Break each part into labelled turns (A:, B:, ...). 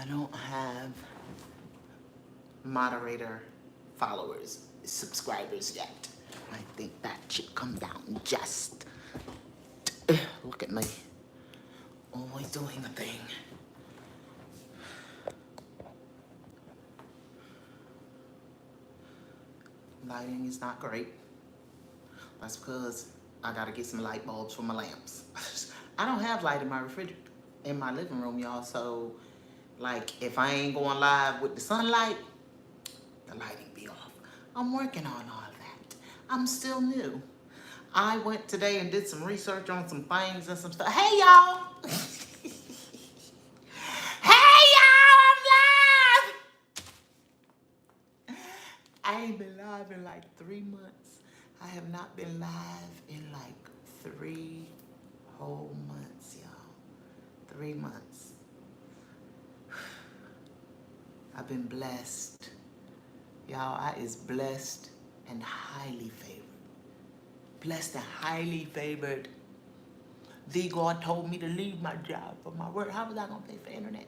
A: I don't have moderator followers, subscribers yet. I think that should come down just. Look at me. Always doing a thing. Lighting is not great. That's because I gotta get some light bulbs for my lamps. I don't have light in my refrigerator, in my living room, y'all. So, like, if I ain't going live with the sunlight, the lighting be off. I'm working on all that. I'm still new. I went today and did some research on some things and some stuff. Hey, y'all! Hey, y'all! I'm live! I ain't been live in like 3 months. I have not been live in like 3 whole months, y'all. 3 months. I've been blessed. Y'all, I is blessed and highly favored. Blessed and highly favored. The God told me to leave my job for my work. How was I gonna pay for internet?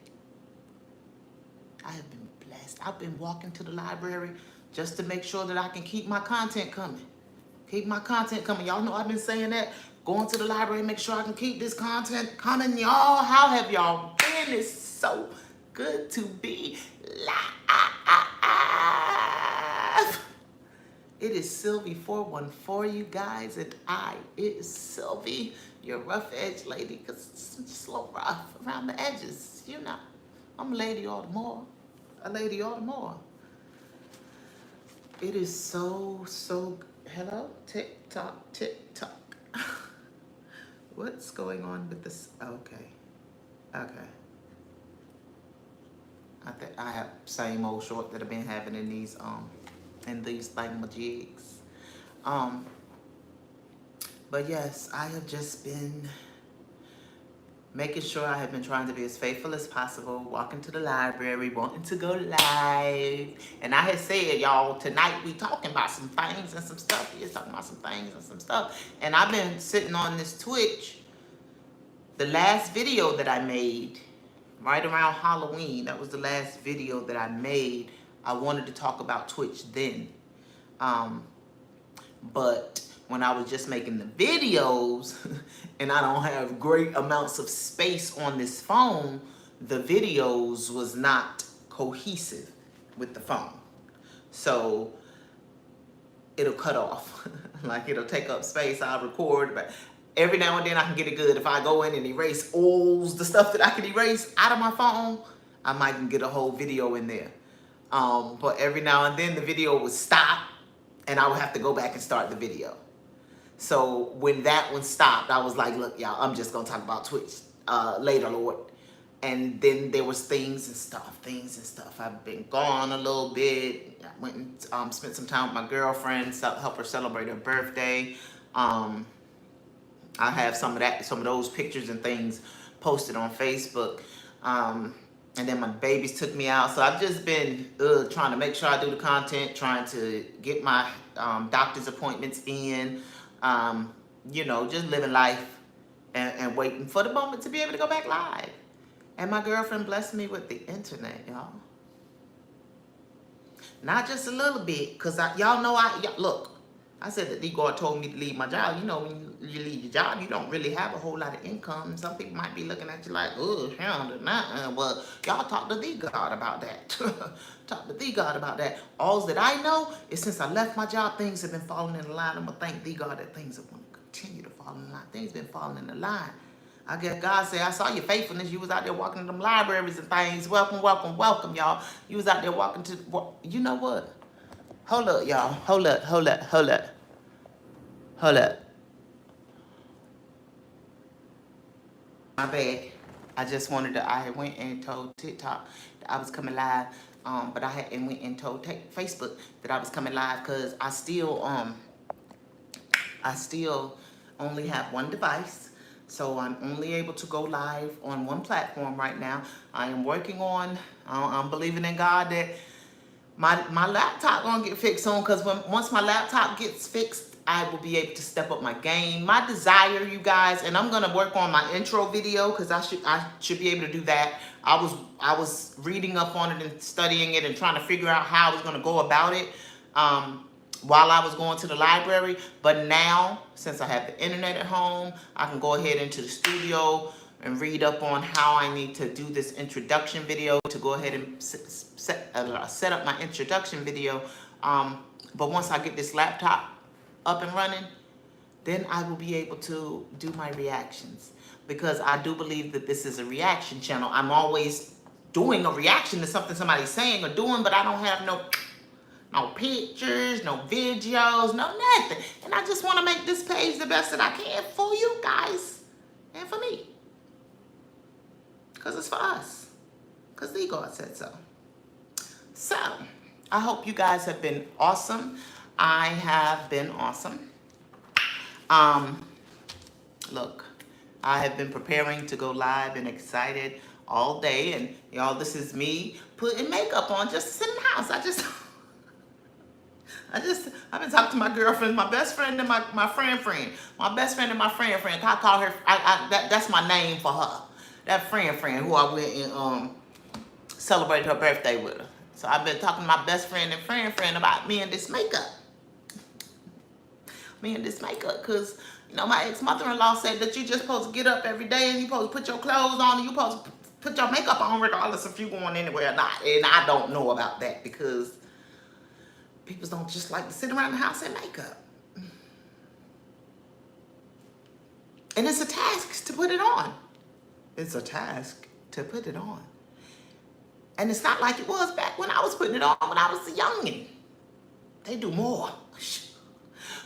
A: I have been blessed. I've been walking to the library just to make sure that I can keep my content coming. Keep my content coming. Y'all know I've been saying that. Going to the library, make sure I can keep this content coming. Y'all, how have y'all been? It's so good to be live. It is Sylvie 414, you guys, and it is Sylvie, your rough edge lady, because it's just a little rough around the edges, you know. I'm a lady all the more. A lady all the more. It is so, hello, TikTok, TikTok. What's going on with this? Okay. I think I have same old short that I've been having in these thingamajigs. But yes, I have just been making sure I have been trying to be as faithful as possible, walking to the library, wanting to go live. And I had said, y'all, tonight we talking about some things and some stuff. We just talking about some things and some stuff. And I've been sitting on this Twitch. The last video that I made, right around Halloween, that was the last video that I made. I wanted to talk about Twitch then. But when I was just making the videos and I don't have great amounts of space on this phone, the videos was not cohesive with the phone. So it'll cut off. Like it'll take up space, I'll record, but every now and then I can get it good. If I go in and erase all the stuff that I can erase out of my phone, I might can get a whole video in there. But every now and then the video would stop and I would have to go back and start the video. So when that one stopped, I was like, look, y'all, I'm just going to talk about Twitch later, Lord. And then there was things and stuff. I've been gone a little bit. I went and spent some time with my girlfriend, help her celebrate her birthday. I have some of those pictures and things posted on Facebook. And then my babies took me out. So I've just been trying to make sure I do the content, trying to get my doctor's appointments in, you know, just living life and waiting for the moment to be able to go back live. And my girlfriend blessed me with the internet, y'all. Not just a little bit, because y'all know look, I said that the God told me to leave my job. You know, when you leave your job, you don't really have a whole lot of income. Some people might be looking at you like, oh, well, y'all talk to the God about that. Talk to the God about that. All that I know is since I left my job, things have been falling in line. I'm going to thank the God that things are going to continue to fall in line. Things been falling in line. I guess God said, I saw your faithfulness. You was out there walking to them libraries and things. Welcome, welcome, welcome, y'all. You was out there walking to, you know what? Hold up, y'all. Hold up. My bad. I just wanted to, I went and told TikTok that I was coming live. But I went and told Facebook that I was coming live because I still only have one device. So I'm only able to go live on one platform right now. I am working on, I'm believing in God that my laptop gonna get fixed soon, because once my laptop gets fixed, I will be able to step up my game. My desire, you guys, and I'm gonna work on my intro video because I should be able to do that. I was reading up on it and studying it and trying to figure out how I was gonna go about it while I was going to the library. But now, since I have the internet at home, I can go ahead into the studio and read up on how I need to do this introduction video to go ahead and set up my introduction video. But once I get this laptop up and running, then I will be able to do my reactions, because I do believe that this is a reaction channel. I'm always doing a reaction to something somebody's saying or doing, but I don't have no pictures, no videos, no nothing. And I just want to make this page the best that I can for you guys and for me, because it's for us, because the God said so. So I hope you guys have been awesome. I have been awesome. Look, I have been preparing to go live and excited all day, and y'all, this is me putting makeup on just to sit in the house. I've been talking to my girlfriend, my best friend, and my friend. My best friend and my friend. I call her, that's my name for her. That friend who I went and celebrated her birthday with her. So I've been talking to my best friend and friend about me and this makeup. Because, you know, my ex-mother-in-law said that you just supposed to get up every day and you supposed to put your clothes on and you supposed to put your makeup on regardless if you going anywhere or not. And I don't know about that, because people don't just like to sit around the house in makeup. And it's a task to put it on. It's a task to put it on. And it's not like it was back when I was putting it on when I was a youngin'. They do more.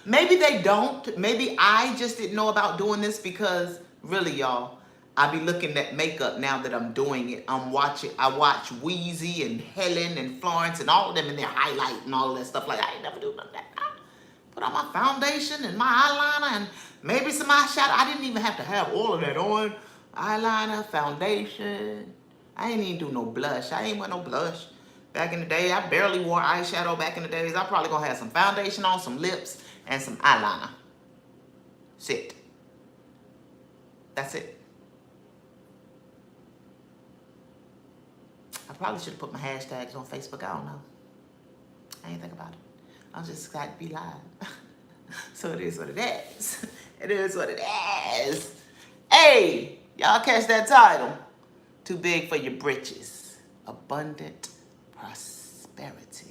A: Maybe they don't. Maybe I just didn't know about doing this, because really, y'all, I be looking at makeup now that I'm doing it. I watch Weezy and Helen and Florence and all of them in their highlight and all of that stuff. Like, I ain't never do none of that. I put on my foundation and my eyeliner and maybe some eyeshadow. I didn't even have to have all of that on. Eyeliner, foundation. I ain't even do no blush. I ain't wear no blush. Back in the day, I barely wore eyeshadow back in the days. I probably gonna have some foundation on, some lips, and some eyeliner. That's it. That's it. I probably should have put my hashtags on Facebook. I don't know. I ain't think about it. I'm just excited to be live. So it is what it is. It is what it is. Hey, y'all catch that title? Too big for your britches. Abundant prosperity.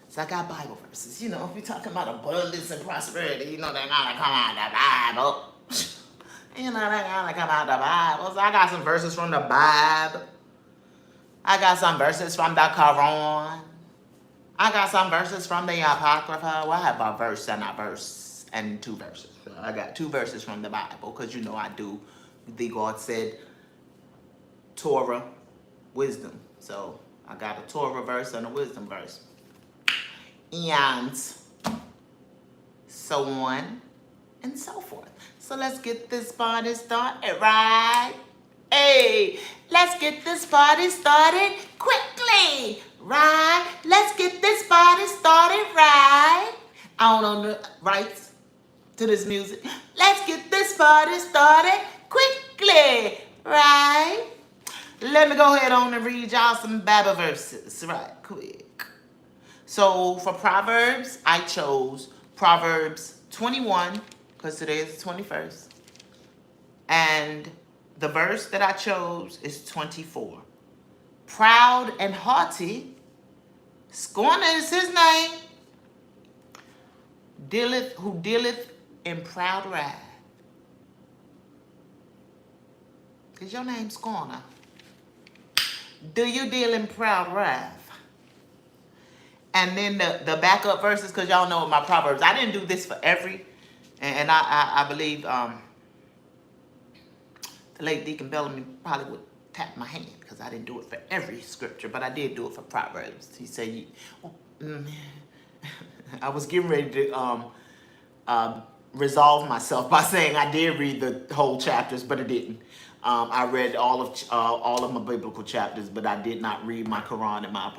A: So I got Bible verses. You know, if you're talking about abundance and prosperity, you know they gotta come out of the Bible. You know they gotta come out of the Bible. So I got some verses from the Bible. I got some verses from the Quran. I got some verses from the Apocrypha. Well, I have a verse and a verse and two verses. So I got two verses from the Bible, because you know I do. The God said Torah, wisdom. So I got a Torah verse and a wisdom verse. And so on and so forth. So let's get this party started, right? Hey, let's get this party started quickly, right? Let's get this party started, right? I don't own the rights to this music. Let's get this party started quickly, right? Let me go ahead on and read y'all some Bible verses right quick. So for Proverbs, I chose Proverbs 21, because today is the 21st. And the verse that I chose is 24. Proud and haughty, scorner is his name, who dealeth in proud wrath. Is your name Scorner? Do you deal in proud wrath? And then the backup verses, because y'all know my Proverbs. I didn't do this for every, and I believe the late Deacon Bellamy probably would tap my hand, because I didn't do it for every scripture, but I did do it for Proverbs. He said, I was getting ready to resolve myself by saying I did read the whole chapters, but I didn't. I read all of my biblical chapters, but I did not read my Quran and my.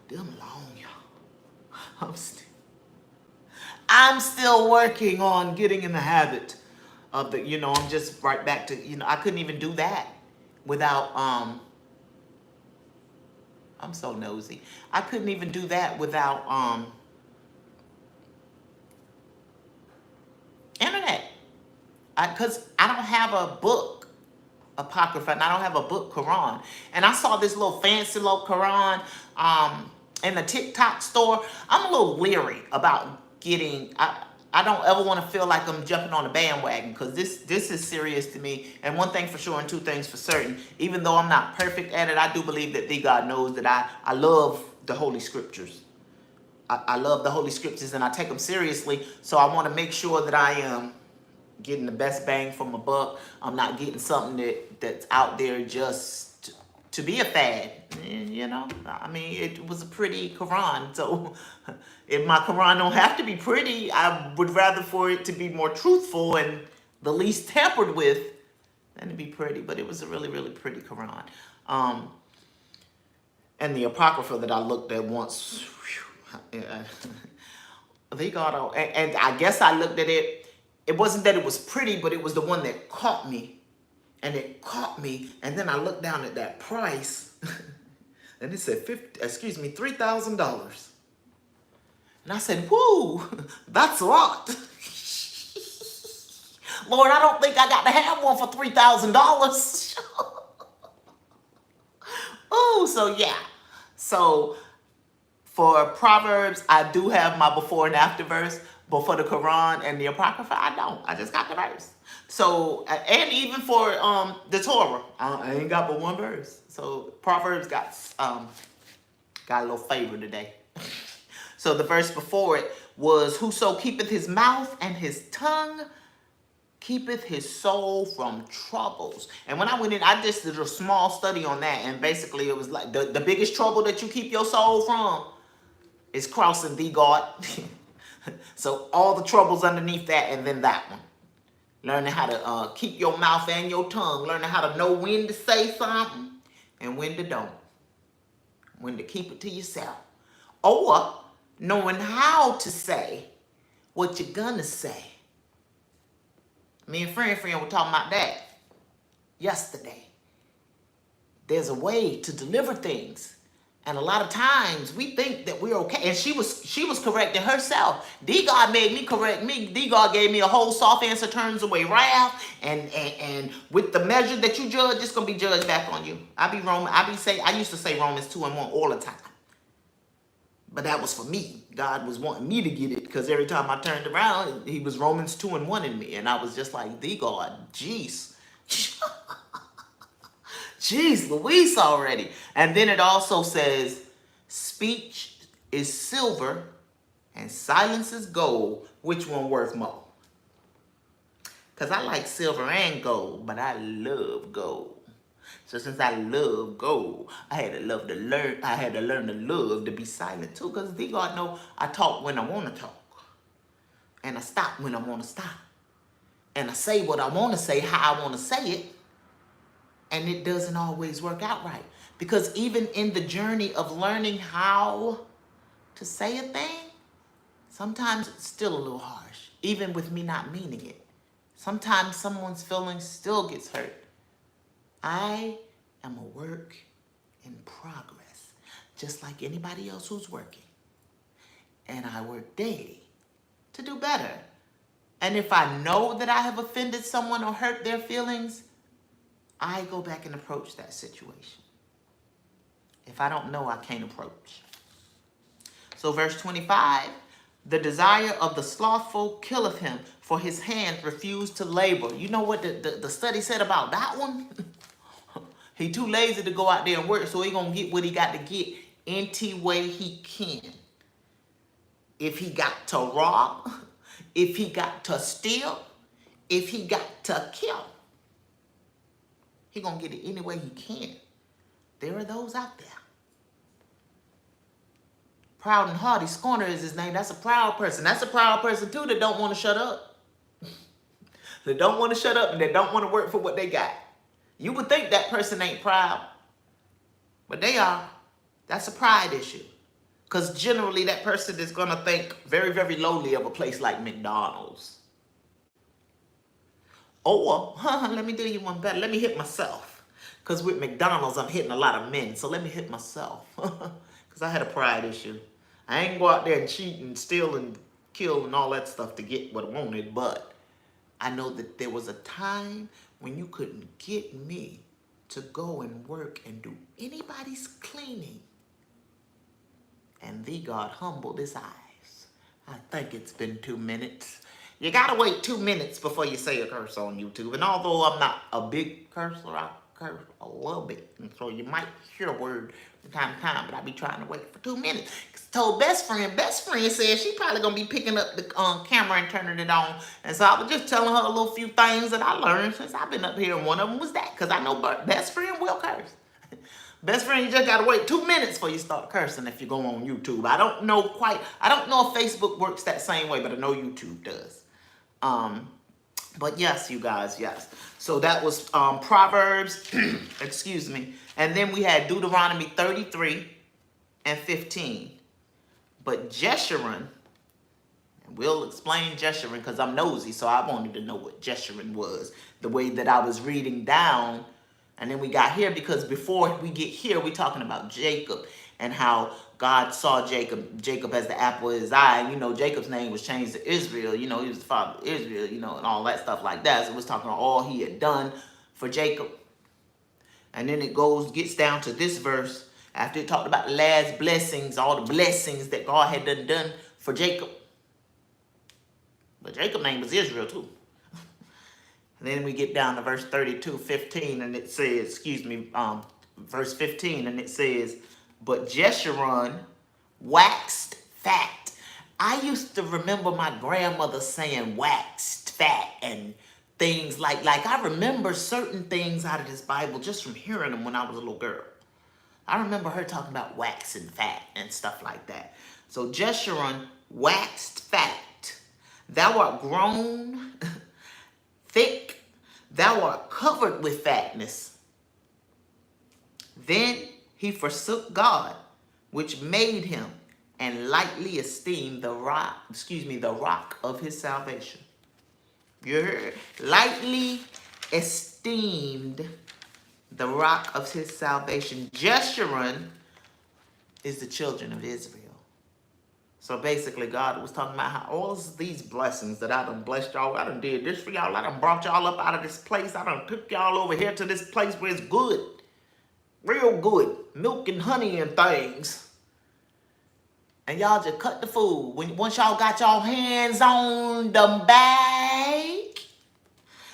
A: Them long, y'all. I'm still working on getting in the habit of the, I'm just right back to, I couldn't even do that without, I'm so nosy. I couldn't even do that without, internet. Because I don't have a book, Apocrypha, and I don't have a book, Quran. And I saw this little fancy little Quran in the TikTok store. I'm a little leery about getting, I don't ever want to feel like I'm jumping on a bandwagon, because this is serious to me. And one thing for sure and two things for certain, even though I'm not perfect at it, I do believe that the God knows that I love the Holy Scriptures. I love the Holy Scriptures and I take them seriously. So I want to make sure that I am getting the best bang for my buck. I'm not getting something that's out there just to be a fad. I mean, it was a pretty Quran. So if my Quran don't have to be pretty, I would rather for it to be more truthful and the least tampered with than to be pretty. But it was a really, really pretty Quran. And the Apocrypha that I looked at once, they got, and I guess I looked at it. It wasn't that it was pretty, but it was the one that caught me. And it caught me. And then I looked down at that price. And it said $3,000. And I said, whoo, that's a lot. Lord, I don't think I got to have one for $3,000. Oh, so yeah. So for Proverbs, I do have my before and after verse. But for the Quran and the Apocrypha, I don't. I just got the verse. So, and even for the Torah, I ain't got but one verse. So Proverbs got a little favor today. So the verse before it was, whoso keepeth his mouth and his tongue keepeth his soul from troubles. And when I went in, I just did a small study on that. And basically it was like the biggest trouble that you keep your soul from is crossing the God. So all the troubles underneath that, and then that one. Learning how to keep your mouth and your tongue. Learning how to know when to say something and when to don't. When to keep it to yourself. Or knowing how to say what you're gonna say. Me and friend were talking about that yesterday. There's a way to deliver things. And a lot of times we think that we're okay. And she was correcting herself. D-God made me correct me. D-God gave me a whole soft answer turns away wrath. And with the measure that you judge, it's going to be judged back on you. I used to say Romans 2:1 all the time. But that was for me. God was wanting me to get it, because every time I turned around, he was Romans 2:1 in me. And I was just like, D-God, jeez. Jeez Louise already. And then it also says, speech is silver and silence is gold. Which one worth more? Because I like silver and gold, but I love gold. So since I love gold, I had to learn to love to be silent too. Because God know I talk when I want to talk. And I stop when I want to stop. And I say what I want to say, how I want to say it. And it doesn't always work out right. Because even in the journey of learning how to say a thing, sometimes it's still a little harsh. Even with me not meaning it. Sometimes someone's feelings still gets hurt. I am a work in progress. Just like anybody else who's working. And I work daily to do better. And if I know that I have offended someone or hurt their feelings, I go back and approach that situation. If I don't know, I can't approach. So verse 25, the desire of the slothful killeth him, for his hands refuse to labor. You know what the study said about that one? He too lazy to go out there and work, so he gonna get what he got to get any way he can. If he got to rob, if he got to steal, if he got to kill, he gonna get it any way he can. There are those out there. Proud and haughty, scorner is his name. That's a proud person. That's a proud person too that don't want to shut up. That don't want to shut up and that don't want to work for what they got. You would think that person ain't proud, but they are. That's a pride issue. Because generally that person is going to think very, very lowly of a place like McDonald's. Or, let me do you one better. Let me hit myself. Because with McDonald's, I'm hitting a lot of men. So let me hit myself. Because I had a pride issue. I ain't go out there and cheat and steal and kill and all that stuff to get what I wanted. But I know that there was a time when you couldn't get me to go and work and do anybody's cleaning. And thee God humbled his eyes. I think it's been 2 minutes. You gotta wait 2 minutes before you say a curse on YouTube. And although I'm not a big cursor, I curse a little bit. And so you might hear a word from time to time, but I be trying to wait for 2 minutes. Cause I told best friend said she probably gonna be picking up the camera and turning it on. And so I was just telling her a little few things that I learned since I've been up here. And one of them was that, cause I know best friend will curse. Best friend, you just gotta wait 2 minutes before you start cursing if you go on YouTube. I don't know if Facebook works that same way, but I know YouTube does. But yes, you guys, yes. So that was Proverbs, excuse me. And then we had Deuteronomy 33 and 15. But Jeshurun, and we'll explain Jeshurun because I'm nosy, so I wanted to know what Jeshurun was. The way that I was reading down, and then we got here because before we get here, we're talking about Jacob and how God saw Jacob as the apple of his eye. And, you know, Jacob's name was changed to Israel. You know, he was the father of Israel, you know, and all that stuff like that. So it was talking about all he had done for Jacob. And then it gets down to this verse. After it talked about the last blessings, all the blessings that God had done for Jacob. But Jacob's name was Israel too. And then we get down to verse 32:15, and it says, verse 15, and it says, but Jeshurun waxed fat. I used to remember my grandmother saying waxed fat and things like I remember certain things out of this Bible just from hearing them when I was a little girl. I remember her talking about waxing fat and stuff like that. So Jeshurun waxed fat. Thou art grown thick. Thou art covered with fatness. Then he forsook God, which made him, and lightly esteemed the rock of his salvation. You heard? Lightly esteemed the rock of his salvation. Jeshurun is the children of Israel. So basically, God was talking about how all these blessings that I done blessed y'all, I done did this for y'all, I done brought y'all up out of this place, I done took y'all over here to this place where it's good. Real good. Milk and honey and things. And y'all just cut the food. Once y'all got y'all hands on the bag,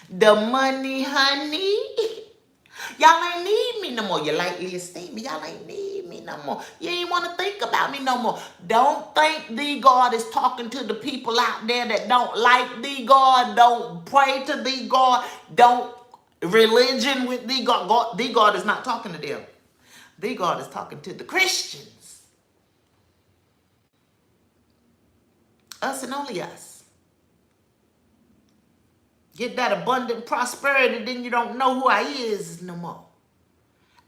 A: the money, honey, y'all ain't need me no more. You lightly esteem me. Y'all ain't need me no more. You ain't want to think about me no more. Don't think thee God is talking to the people out there that don't like thee God. Don't pray to thee God. Don't religion with thee God. Thee God is not talking to them. Thee God is talking to the Christians. Us and only us. Get that abundant prosperity, then you don't know who I is no more.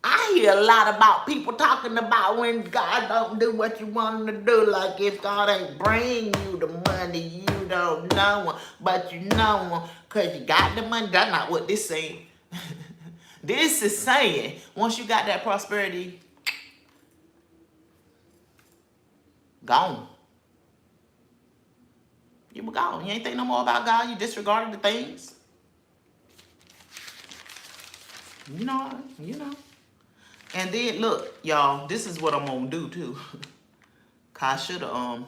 A: I hear a lot about people talking about when God don't do what you want him to do. Like if God ain't bring you the money, you don't know him. But you know him because you got the money. That's not what this saying. This is saying, once you got that prosperity, gone. You were gone. You ain't think no more about God. You disregarded the things. You know. And then, look, y'all, this is what I'm going to do, too. I should have,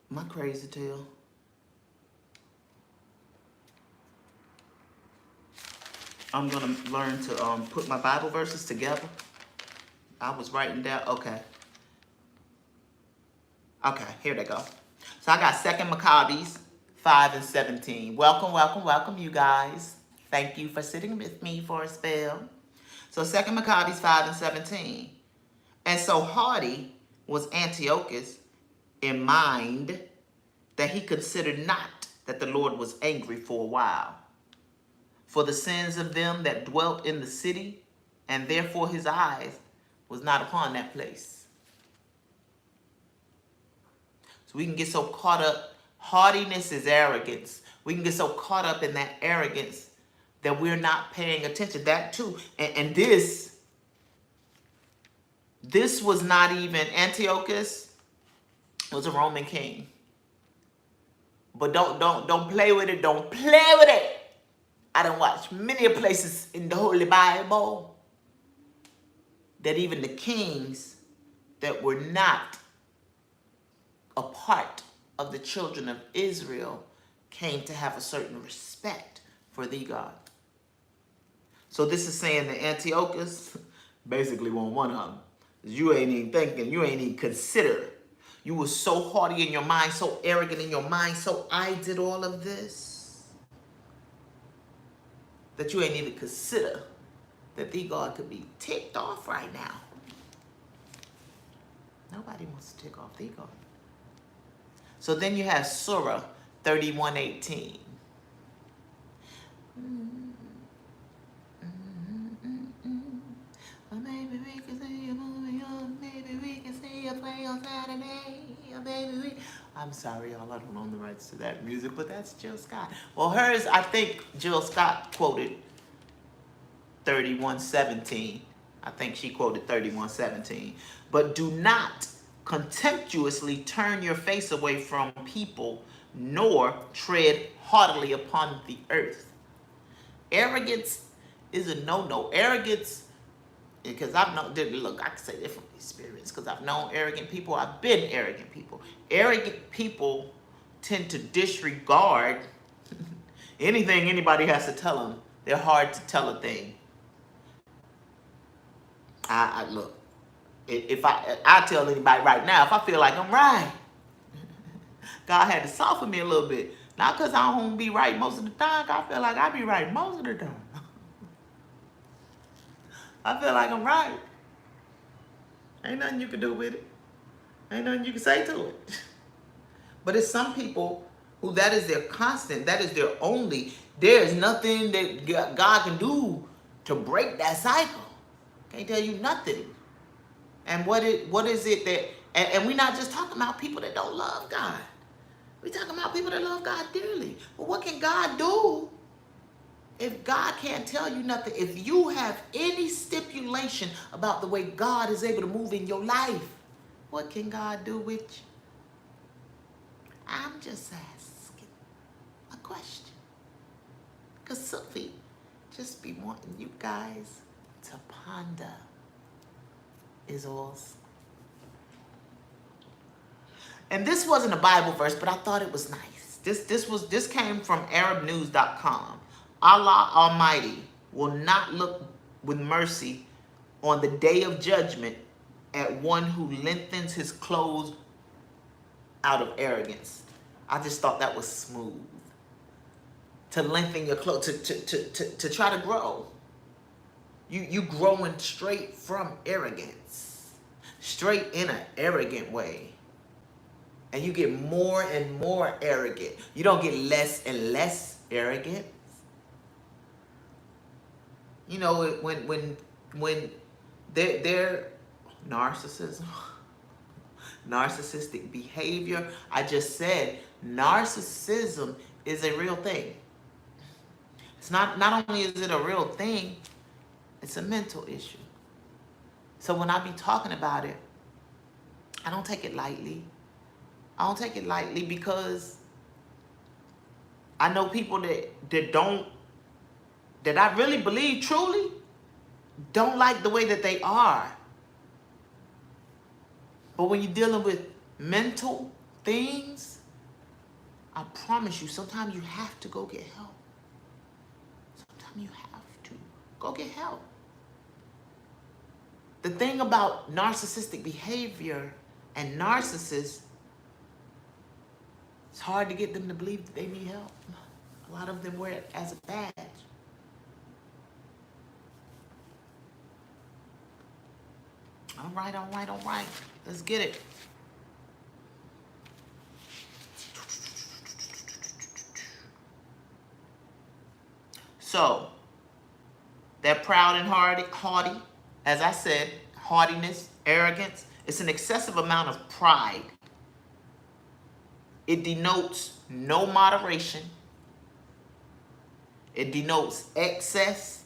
A: my crazy tail. I'm going to learn to put my Bible verses together. I was writing down, okay, here they go. So I got 2 Maccabees 5 and 17. Welcome, you guys. Thank you for sitting with me for a spell. So 2 Maccabees 5 and 17. And so haughty was Antiochus in mind that he considered not that the Lord was angry for a while. For the sins of them that dwelt in the city, and therefore his eyes was not upon that place. So we can get so caught up. Haughtiness is arrogance. We can get so caught up in that arrogance that we're not paying attention. That too. And this was not even, Antiochus was a Roman king. But don't play with it. Don't play with it. I done watched many places in the Holy Bible that even the kings that were not a part of the children of Israel came to have a certain respect for thee, God. So this is saying that Antiochus basically won one of them. You ain't even thinking, you ain't even consider. You were so haughty in your mind, so arrogant in your mind, so I did all of this, that you ain't even consider that thee, God, could be ticked off right now. Nobody wants to tick off thee, God. So then you have Surah 31:18. Maybe we can see a movie on, maybe we can see a play on Saturday, or maybe we... I'm sorry, y'all, I don't own the rights to that music, but that's Jill Scott. Well, hers, I think Jill Scott quoted 31:17. I think she quoted 31:17. But do not contemptuously turn your face away from people, nor tread haughtily upon the earth. Arrogance is a no-no. Arrogance, because I've known, look, I can say this from experience, because I've known arrogant people. I've been arrogant people. Arrogant people tend to disregard anything anybody has to tell them. They're hard to tell a thing. I look, if I tell anybody right now, if I feel like I'm right, God had to soften me a little bit. Not because I don't be right most of the time. I feel like I be right most of the time. I feel like I'm right. Ain't nothing you can do with it. Ain't nothing you can say to it. But it's some people who that is their constant. That is their only. There is nothing that God can do to break that cycle. Can't tell you nothing. And what is it that, and we're not just talking about people that don't love God. We're talking about people that love God dearly. But what can God do if God can't tell you nothing? If you have any stipulation about the way God is able to move in your life, what can God do with you? I'm just asking a question. Because Sophie just be wanting you guys to ponder is all. And this wasn't a Bible verse, but I thought it was nice. This came from ArabNews.com. Allah Almighty will not look with mercy on the day of judgment at one who lengthens his clothes out of arrogance. I just thought that was smooth. To lengthen your clothes, to try to grow. You growing straight from arrogance. Straight in an arrogant way. And you get more and more arrogant. You don't get less and less arrogant. You know, when they're narcissism, narcissistic behavior. I just said narcissism is a real thing. It's not only is it a real thing, it's a mental issue. So when I be talking about it, I don't take it lightly. I don't take it lightly because I know people that I really believe truly don't like the way that they are. But when you're dealing with mental things, I promise you, sometimes you have to go get help. Sometimes you have to go get help. The thing about narcissistic behavior and narcissists, it's hard to get them to believe that they need help. A lot of them wear it as a badge. All right. Let's get it. So, That proud and haughty, as I said, haughtiness, arrogance, it's an excessive amount of pride. It denotes no moderation. It denotes excess.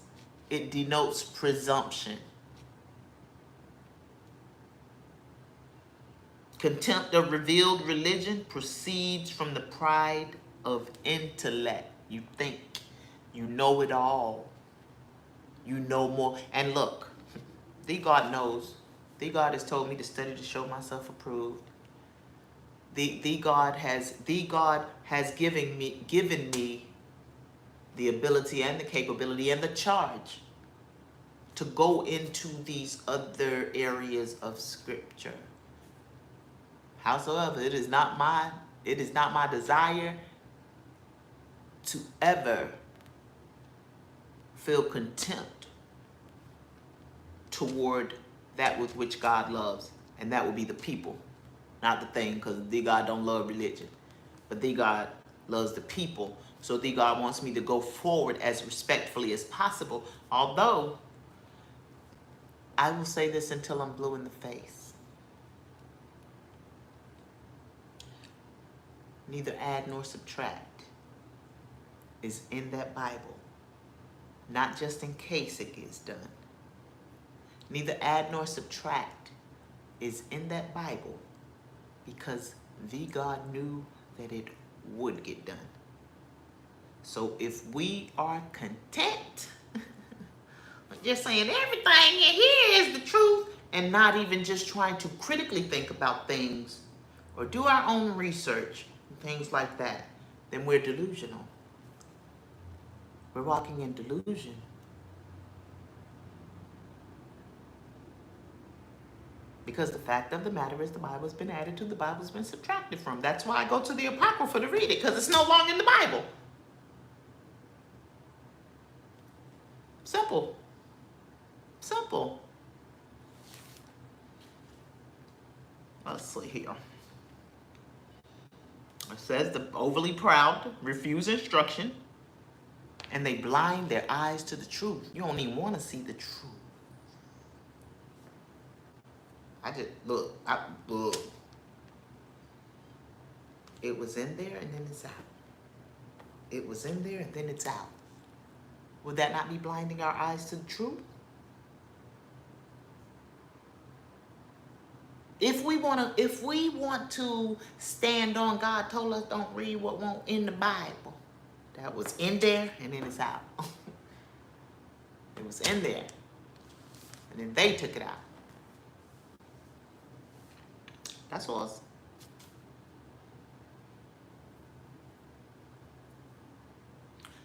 A: It denotes presumption. Contempt of revealed religion proceeds from the pride of intellect. You think you know it all. You know more. And look, the God knows. The God has told me to study to show myself approved. The God has given me the ability and the capability and the charge to go into these other areas of Scripture. Howsoever, it is not my desire to ever feel contempt toward that with which God loves, and that will be the people, not the thing, because the God don't love religion, but the God loves the people. So the God wants me to go forward as respectfully as possible, although I will say this until I'm blue in the face. Neither add nor subtract is in that Bible, not just in case it gets done. Neither add nor subtract is in that Bible because the God knew that it would get done. So if we are content with just saying everything in here is the truth and not even just trying to critically think about things or do our own research and things like that, then we're delusional. We're walking in delusion. Because the fact of the matter is the Bible's been added to, the Bible's been subtracted from. That's why I go to the Apocrypha to read it, because it's no longer in the Bible. Simple. Simple. Let's see here. It says the overly proud refuse instruction and they blind their eyes to the truth. You don't even want to see the truth. Look. It was in there and then it's out. It was in there and then it's out. Would that not be blinding our eyes to the truth? If we want to stand on God told us don't read what won't in the Bible. That was in there and then it's out. It was in there. And then they took it out. That's all.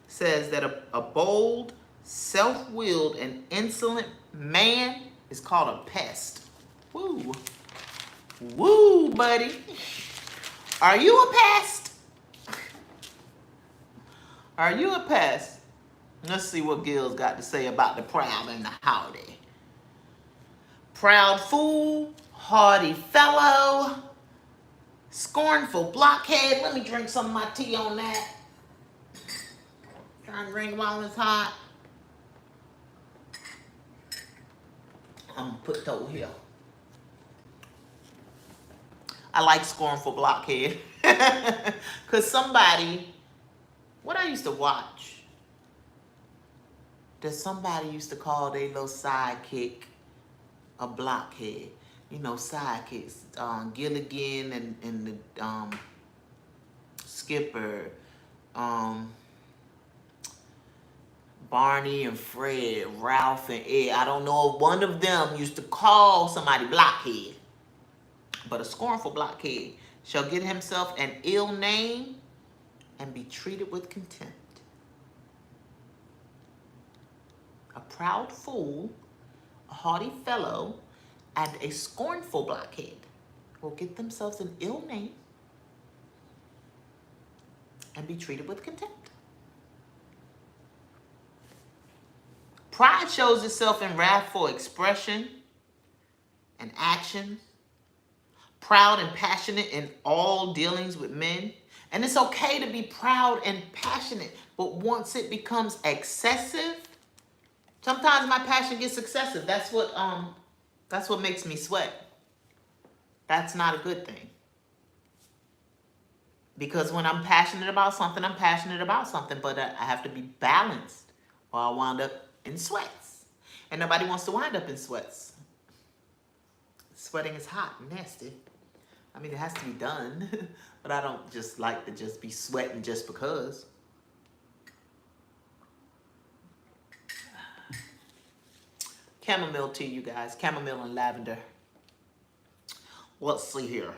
A: Says that a bold, self-willed, and insolent man is called a pest. Woo. Woo, buddy. Are you a pest? Are you a pest? Let's see what Gil's got to say about the proud and the haughty. Proud fool, haughty fellow, scornful blockhead. Let me drink some of my tea on that. Trying to drink while it's hot. I'm gonna put it over here. I like scornful blockhead. Because somebody, what I used to watch, that somebody used to call their little sidekick a blockhead. You know, sidekicks, Gilligan and the Skipper, Barney and Fred, Ralph and Ed. I don't know if one of them used to call somebody blockhead. But a scornful blockhead shall get himself an ill name and be treated with contempt. A proud fool, a haughty fellow, and a scornful blockhead will get themselves an ill name and be treated with contempt. Pride shows itself in wrathful expression and action. Proud and passionate in all dealings with men. And it's okay to be proud and passionate, but once it becomes excessive, Sometimes my passion gets excessive. That's what makes me sweat. That's not a good thing. Because when I'm passionate about something, I'm passionate about something, but I have to be balanced or I'll wind up in sweats. And nobody wants to wind up in sweats. Sweating is hot and nasty. I mean, it has to be done, but I don't just like to just be sweating just because. Chamomile tea, you guys. Chamomile and lavender. Let's see here.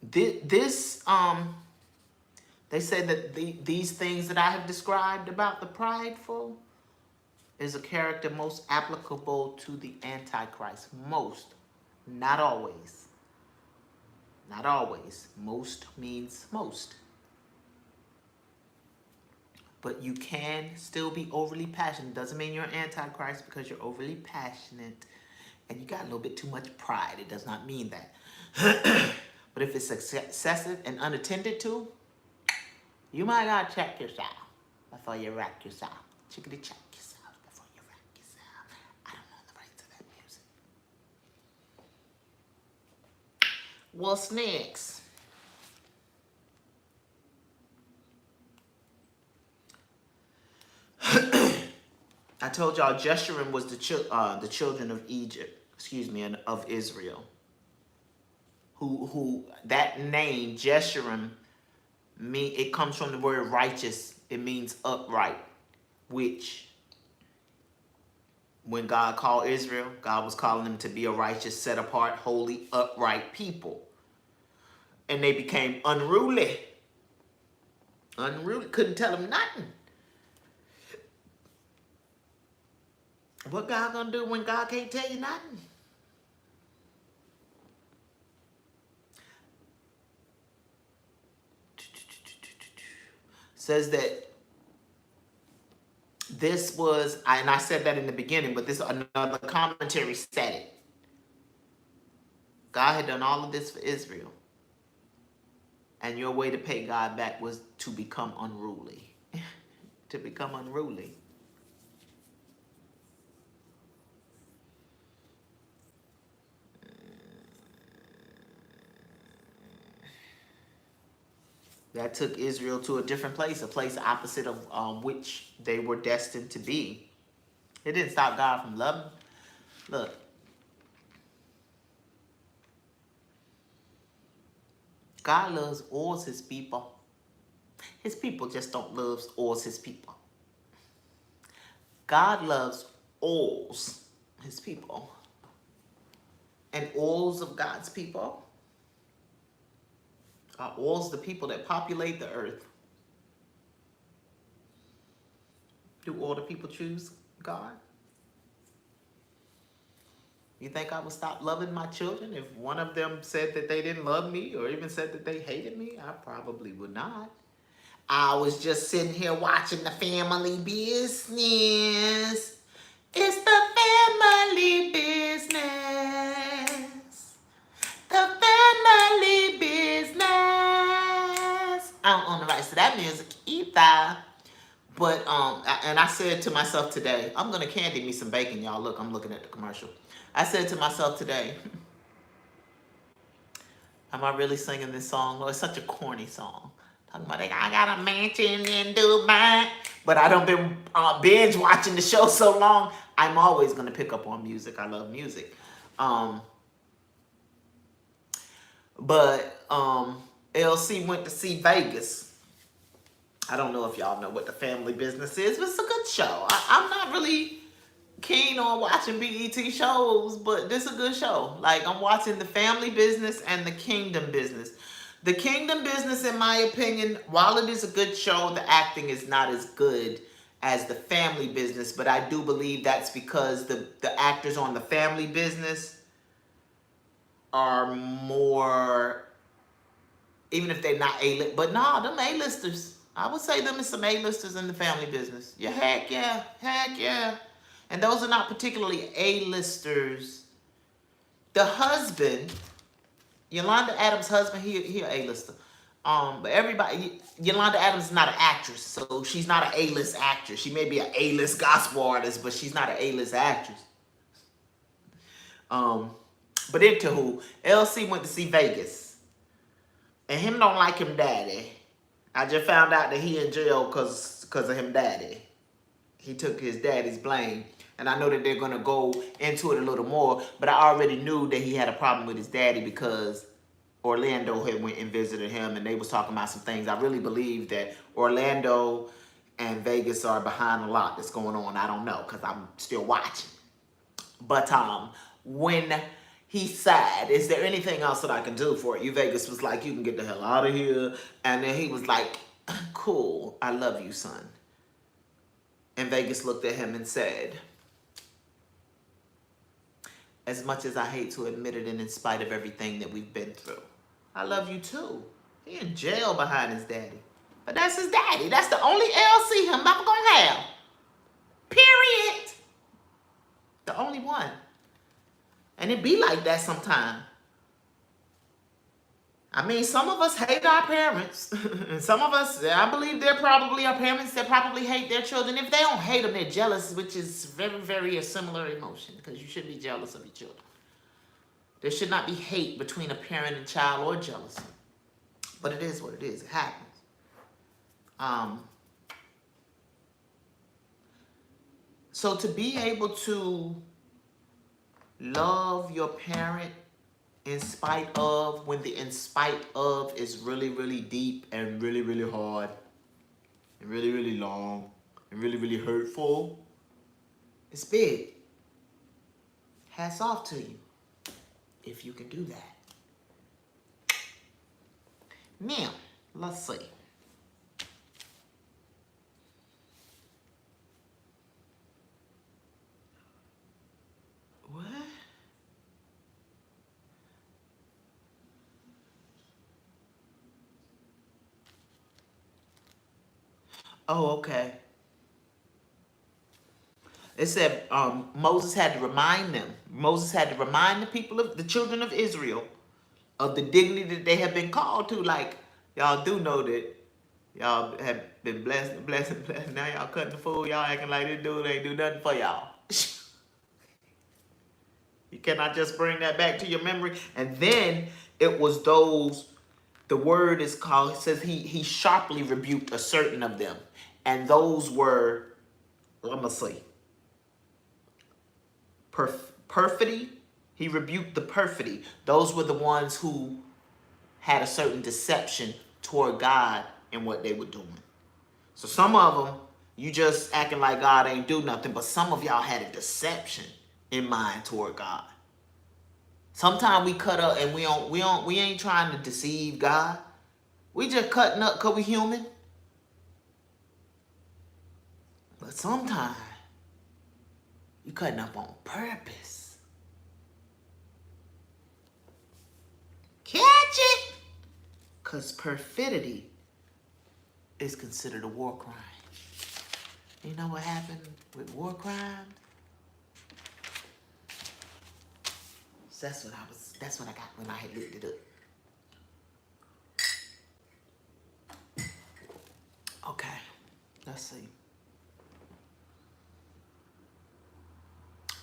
A: This they say that these things that I have described about the prideful is a character most applicable to the Antichrist. Most, not always. Not always. Most means most. But you can still be overly passionate. Doesn't mean you're an Antichrist because you're overly passionate and you got a little bit too much pride. It does not mean that. But if it's excessive and unattended to, you might gotta check yourself before you wreck yourself. Chickadee check yourself before you wreck yourself. I don't know the rights of that music. What's next? I told y'all Jeshurun was the children of Egypt, and of Israel. Who that name Jeshurun it comes from the word righteous. It means upright, which when God called Israel, God was calling them to be a righteous, set apart, holy, upright people. And they became unruly. Unruly, couldn't tell them nothing. What God gonna do when God can't tell you nothing? Says that this was, and I said that in the beginning, but this another commentary said it. God had done all of this for Israel. And your way to pay God back was to become unruly. To become unruly. That took Israel to a different place, a place opposite of which they were destined to be. It didn't stop God from loving them. Look. God loves all his people. His people just don't love all his people. God loves all his people. And all of God's people are all the people that populate the earth. Do all the people choose God? You think I would stop loving my children if one of them said that they didn't love me or even said that they hated me? I probably would not. I was just sitting here watching the family business. It's the family business. The family business. I don't own the rights to that music either. But, and I said to myself today, I'm going to candy me some bacon, y'all. Look, I'm looking at the commercial. I said to myself today, am I really singing this song? Oh, it's such a corny song. Talking about, I got a mansion in Dubai. But I don't been binge watching the show so long. I'm always going to pick up on music. I love music. But LC went to see Vegas. I don't know if y'all know what the family business is, but it's a good show. I'm not really keen on watching BET shows, but this is a good show. Like, I'm watching the family business and the kingdom business. The kingdom business, in my opinion, while it is a good show, the acting is not as good as the family business. But I do believe that's because the actors on the family business are more, even if they're not A-list, but nah, them A-listers. I would say them is some A-listers in the family business. Yeah, heck yeah. And those are not particularly A-listers. The husband Yolanda Adams' husband, he a A-lister. But everybody, Yolanda Adams is not an actress, so she's not an A-list actress. She may be an A-list gospel artist, but she's not an A-list actress. But into who? LC went to see Vegas, and him don't like him daddy. I just found out that he in jail cause of him daddy. He took his daddy's blame. And I know that they're gonna go into it a little more, but I already knew that he had a problem with his daddy because Orlando had went and visited him and they was talking about some things. I really believe that Orlando and Vegas are behind a lot that's going on. I don't know because I'm still watching. But when he said, is there anything else that I can do for you? Vegas was like, you can get the hell out of here. And then he was like, cool, I love you, son. And Vegas looked at him and said, as much as I hate to admit it and in spite of everything that we've been through, I love you too. He in jail behind his daddy. But that's his daddy. That's the only LC him ever gonna have. Period. The only one. And it be like that sometimes. I mean, some of us hate our parents. And some of us, I believe they're probably our parents that probably hate their children. If they don't hate them, they're jealous, which is very, very a similar emotion because you shouldn't be jealous of your children. There should not be hate between a parent and child or jealousy. But it is what it is. It happens. So to be able to love your parent in spite of, when the in spite of is really, really deep and really, really hard and really, really long and really, really hurtful, it's big. Hats off to you if you can do that. Now, let's see. What? Oh, okay. It said Moses had to remind them. Moses had to remind the people of the children of Israel of the dignity that they have been called to. Like, y'all do know that y'all have been blessed. Now y'all cutting the fool. Y'all acting like this dude ain't do nothing for y'all. You cannot just bring that back to your memory. And then it was those, the word is called, it says he sharply rebuked a certain of them. And those were, let me see, perfidy. He rebuked the perfidy. Those were the ones who had a certain deception toward God in what they were doing. So some of them, you just acting like God ain't do nothing, but some of y'all had a deception in mind toward God. Sometimes we cut up and we ain't trying to deceive God. We just cutting up because we human. But sometimes you cutting up on purpose. Catch it! Because perfidy is considered a war crime. You know what happened with war crimes? So that's what I got when I had looked it up. Okay, let's see.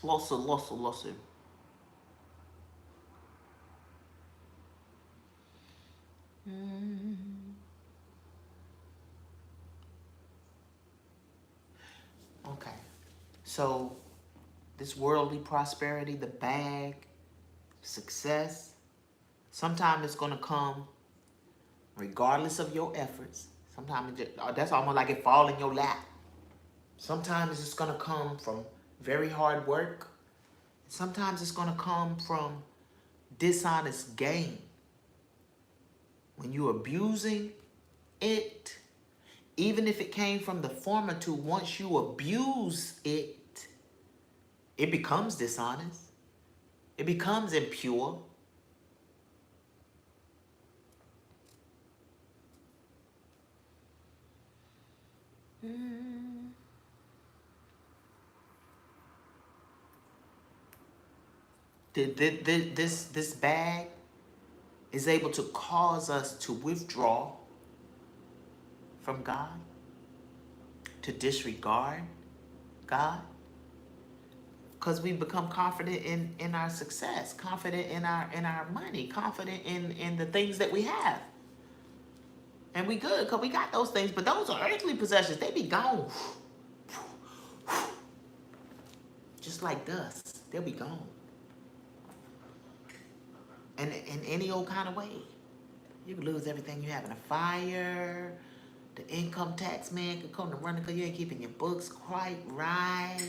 A: Lawsuit. Okay, so this worldly prosperity, the bag, success, sometimes it's gonna come regardless of your efforts. Sometimes that's almost like it fall in your lap. Sometimes it's just gonna come from very hard work. Sometimes it's gonna come from dishonest gain. When you're abusing it, even if it came from the former two, once you abuse it, it becomes dishonest. It becomes impure. This bag is able to cause us to withdraw from God, to disregard God, because we become confident in our success, confident in our money, confident in the things that we have. And we good because we got those things, but those are earthly possessions. They be gone. Just like dust. They'll be gone. And in any old kind of way. You can lose everything you have in a fire. The income tax man could come to run because you ain't keeping your books quite right.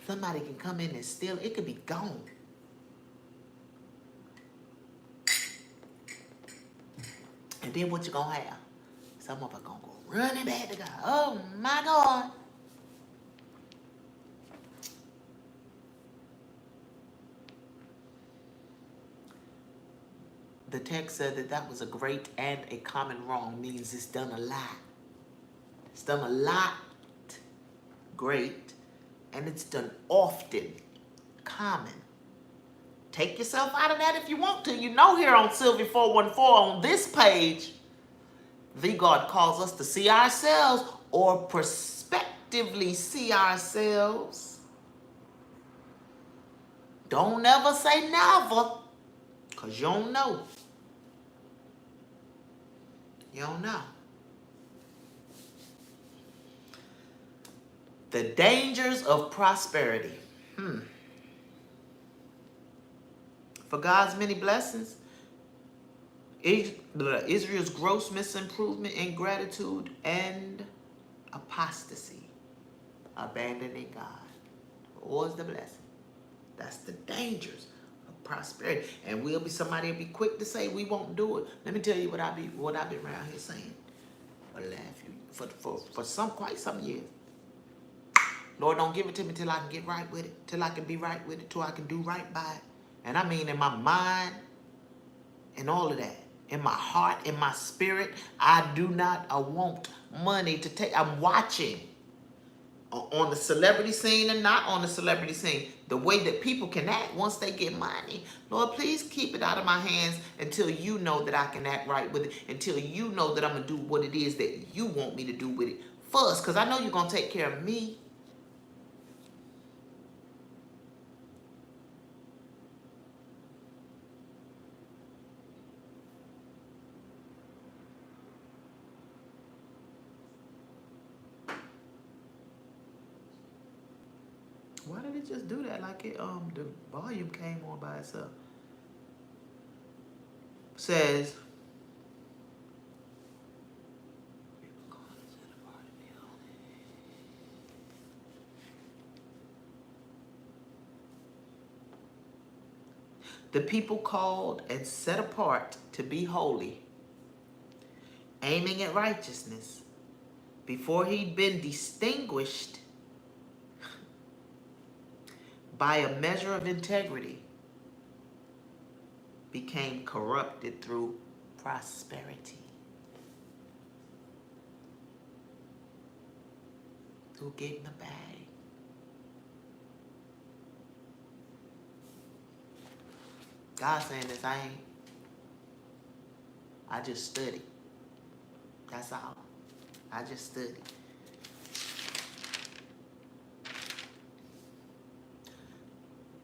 A: Somebody can come in and steal. It could be gone. And then what you gonna have? Some of us gonna go running back to God. Oh my God. The text said that was a great and a common wrong, means it's done a lot. It's done a lot, great, and it's done often, common. Take yourself out of that if you want to. You know, here on Sylvia 414 on this page, the God calls us to see ourselves or prospectively see ourselves. Don't ever say never, because you don't know. You don't know. The dangers of prosperity. For God's many blessings, Israel's gross misimprovement, ingratitude, and apostasy. Abandoning God. What's the blessing? That's the dangers of prosperity. And somebody will be quick to say we won't do it. Let me tell you what I've been around here saying for quite some years. Lord, don't give it to me till I can get right with it, till I can be right with it, till I can do right by it. And I mean in my mind and all of that. In my heart, in my spirit, I want money to take. I'm watching on the celebrity scene and not on the celebrity scene. The way that people can act once they get money. Lord, please keep it out of my hands until you know that I can act right with it. Until you know that I'm going to do what it is that you want me to do with it first. Because I know you're going to take care of me. Why did it just do that? Like it, the volume came on by itself. Says, the people called and set apart to be holy, aiming at righteousness, before he'd been distinguished by a measure of integrity, became corrupted through prosperity. Through getting the bag. God saying this, I just study. That's all. I just study.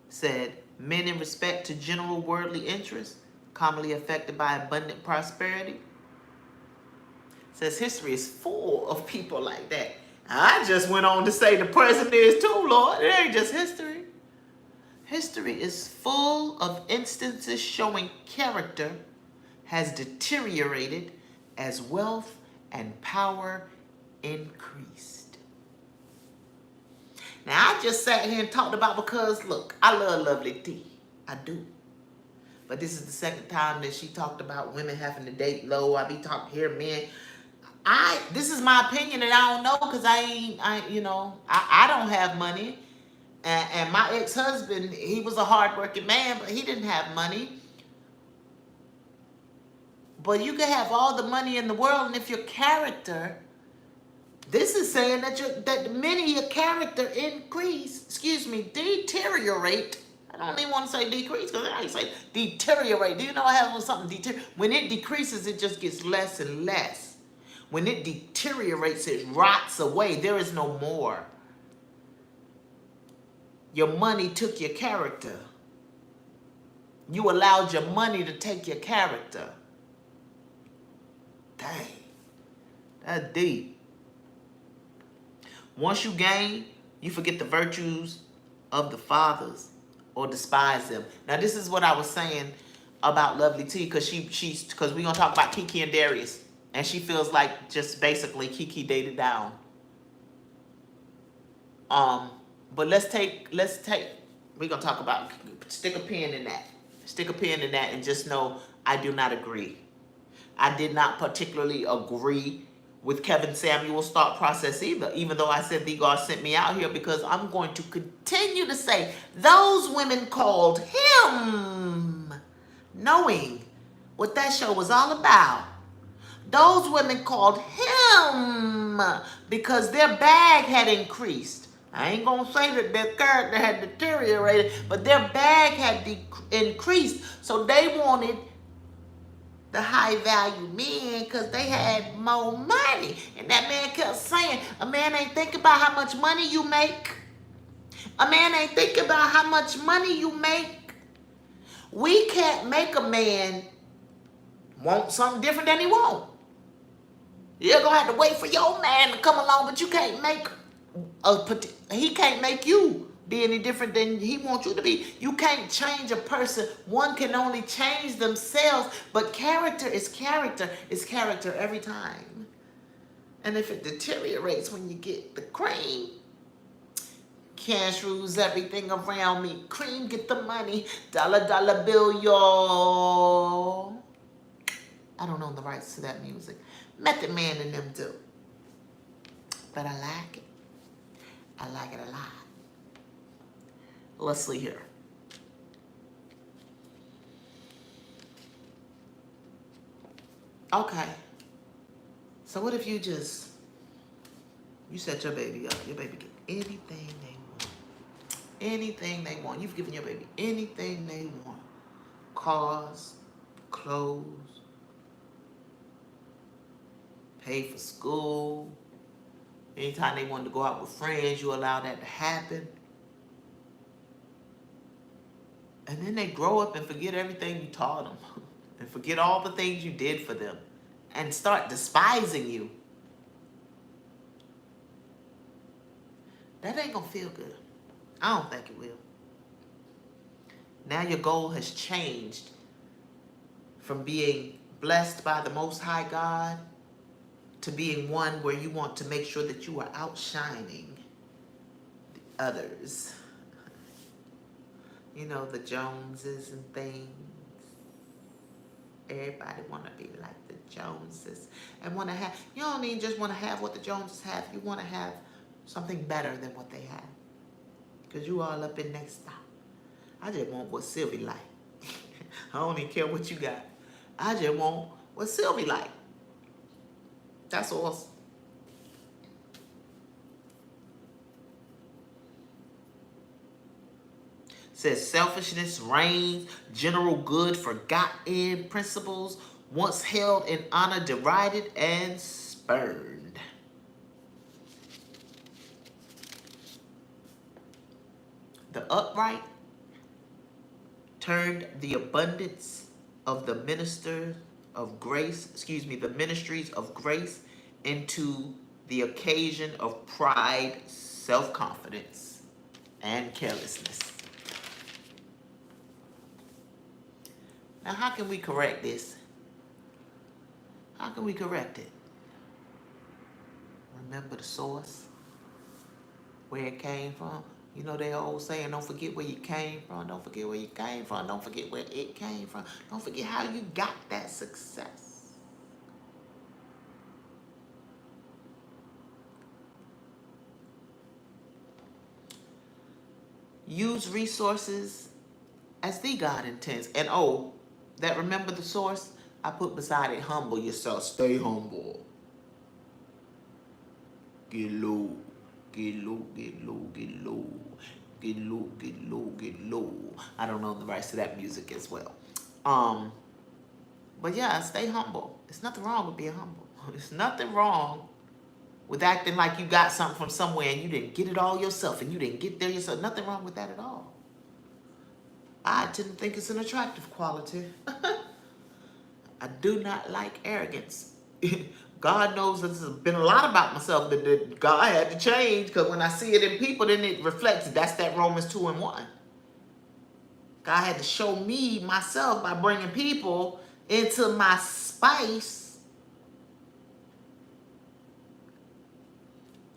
A: Said, men in respect to general worldly interests, commonly affected by abundant prosperity. Says history is full of people like that. I just went on to say the present is too, Lord. It ain't just history. History is full of instances showing character has deteriorated as wealth and power increased. Now, I just sat here and talked about because, look, I love Lovely T. I do. But this is the second time that she talked about women having to date low. I be talking here, men. This is my opinion and I don't know because I don't have money. And my ex-husband, he was a hardworking man, but he didn't have money. But you can have all the money in the world, and if your character, this is saying that many of your character deteriorate. I don't even want to say decrease because I say deteriorate. Do you know what happens when something deteriorates? When it decreases, it just gets less and less. When it deteriorates, it rots away. There is no more. Your money took your character. You allowed your money to take your character. Dang. That's deep. Once you gain, you forget the virtues of the fathers or despise them. Now, this is what I was saying about Lovely T, because because we're gonna talk about Keke and Darius, and she feels like just basically Keke dated down. But let's take. We're gonna talk about, stick a pin in that. Stick a pin in that, and just know I do not agree. I did not particularly agree with Kevin Samuel's thought process either, even though I said the God sent me out here, because I'm going to continue to say those women called him, knowing what that show was all about. Those women called him because their bag had increased. I ain't gonna say that their character had deteriorated, but their bag had increased, so they wanted the high value men because they had more money. And that man kept saying, a man ain't thinking about how much money you make. A man ain't thinking about how much money you make. We can't make a man want something different than he want. You're gonna have to wait for your man to come along, but you can't make he can't make you be any different than he wants you to be. You can't change a person. One can only change themselves, but character is character. It's character every time. And if it deteriorates when you get the cream, cash rules everything around me. Cream, get the money. Dollar, dollar bill, y'all. I don't own the rights to that music. Method Man and them do. But I like it. I like it a lot. Let's see here. Okay. So what if you set your baby up? Your baby get anything they want. Anything they want. You've given your baby anything they want. Cars, clothes, pay for school. Anytime they wanted to go out with friends, you allow that to happen. And then they grow up and forget everything you taught them. And forget all the things you did for them. And start despising you. That ain't gonna feel good. I don't think it will. Now your goal has changed from being blessed by the Most High God to being one where you want to make sure that you are outshining the others. You know, the Joneses and things. Everybody want to be like the Joneses. And want to have, you don't even just want to have what the Joneses have. You want to have something better than what they have. Because you all up in next stop. I just want what Sylvie like. I don't even care what you got. I just want what Sylvie like. That's awesome. Says selfishness reigns, general good forgotten, principles once held in honor derided and spurned. The upright turned the abundance of the ministers of grace, the ministries of grace into the occasion of pride, self-confidence, and carelessness. Now, how can we correct this? How can we correct it? Remember the source, where it came from. You know, they old saying, don't forget where you came from. Don't forget where you came from. Don't forget where it came from. Don't forget how you got that success. Use resources as the God intends. And that remember the source, I put beside it, humble yourself. Stay humble. Get low. Get low, get low, get low. Get low, get low, get low. I don't know the rights to that music as well. But yeah, stay humble. There's nothing wrong with being humble. There's nothing wrong with acting like you got something from somewhere and you didn't get it all yourself and you didn't get there yourself. Nothing wrong with that at all. I tend to think it's an attractive quality. I do not like arrogance. God knows there's been a lot about myself that God had to change, because when I see it in people, then it reflects. That's that Romans 2:1. God had to show me myself by bringing people into my space,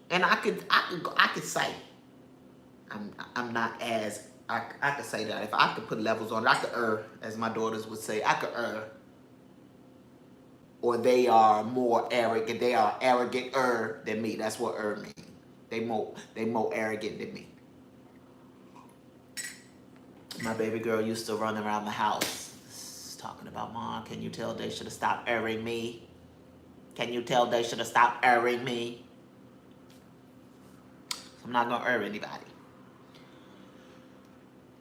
A: and I could say I'm not as I could say that if I could put levels on it, I could err, as my daughters would say. I could err. Or they are more arrogant. They are arrogant-er than me. That's what er means. They more arrogant than me. My baby girl used to run around the house talking about, Mom, can you tell they should have stopped erring me? Can you tell they should have stopped erring me? I'm not going to err anybody.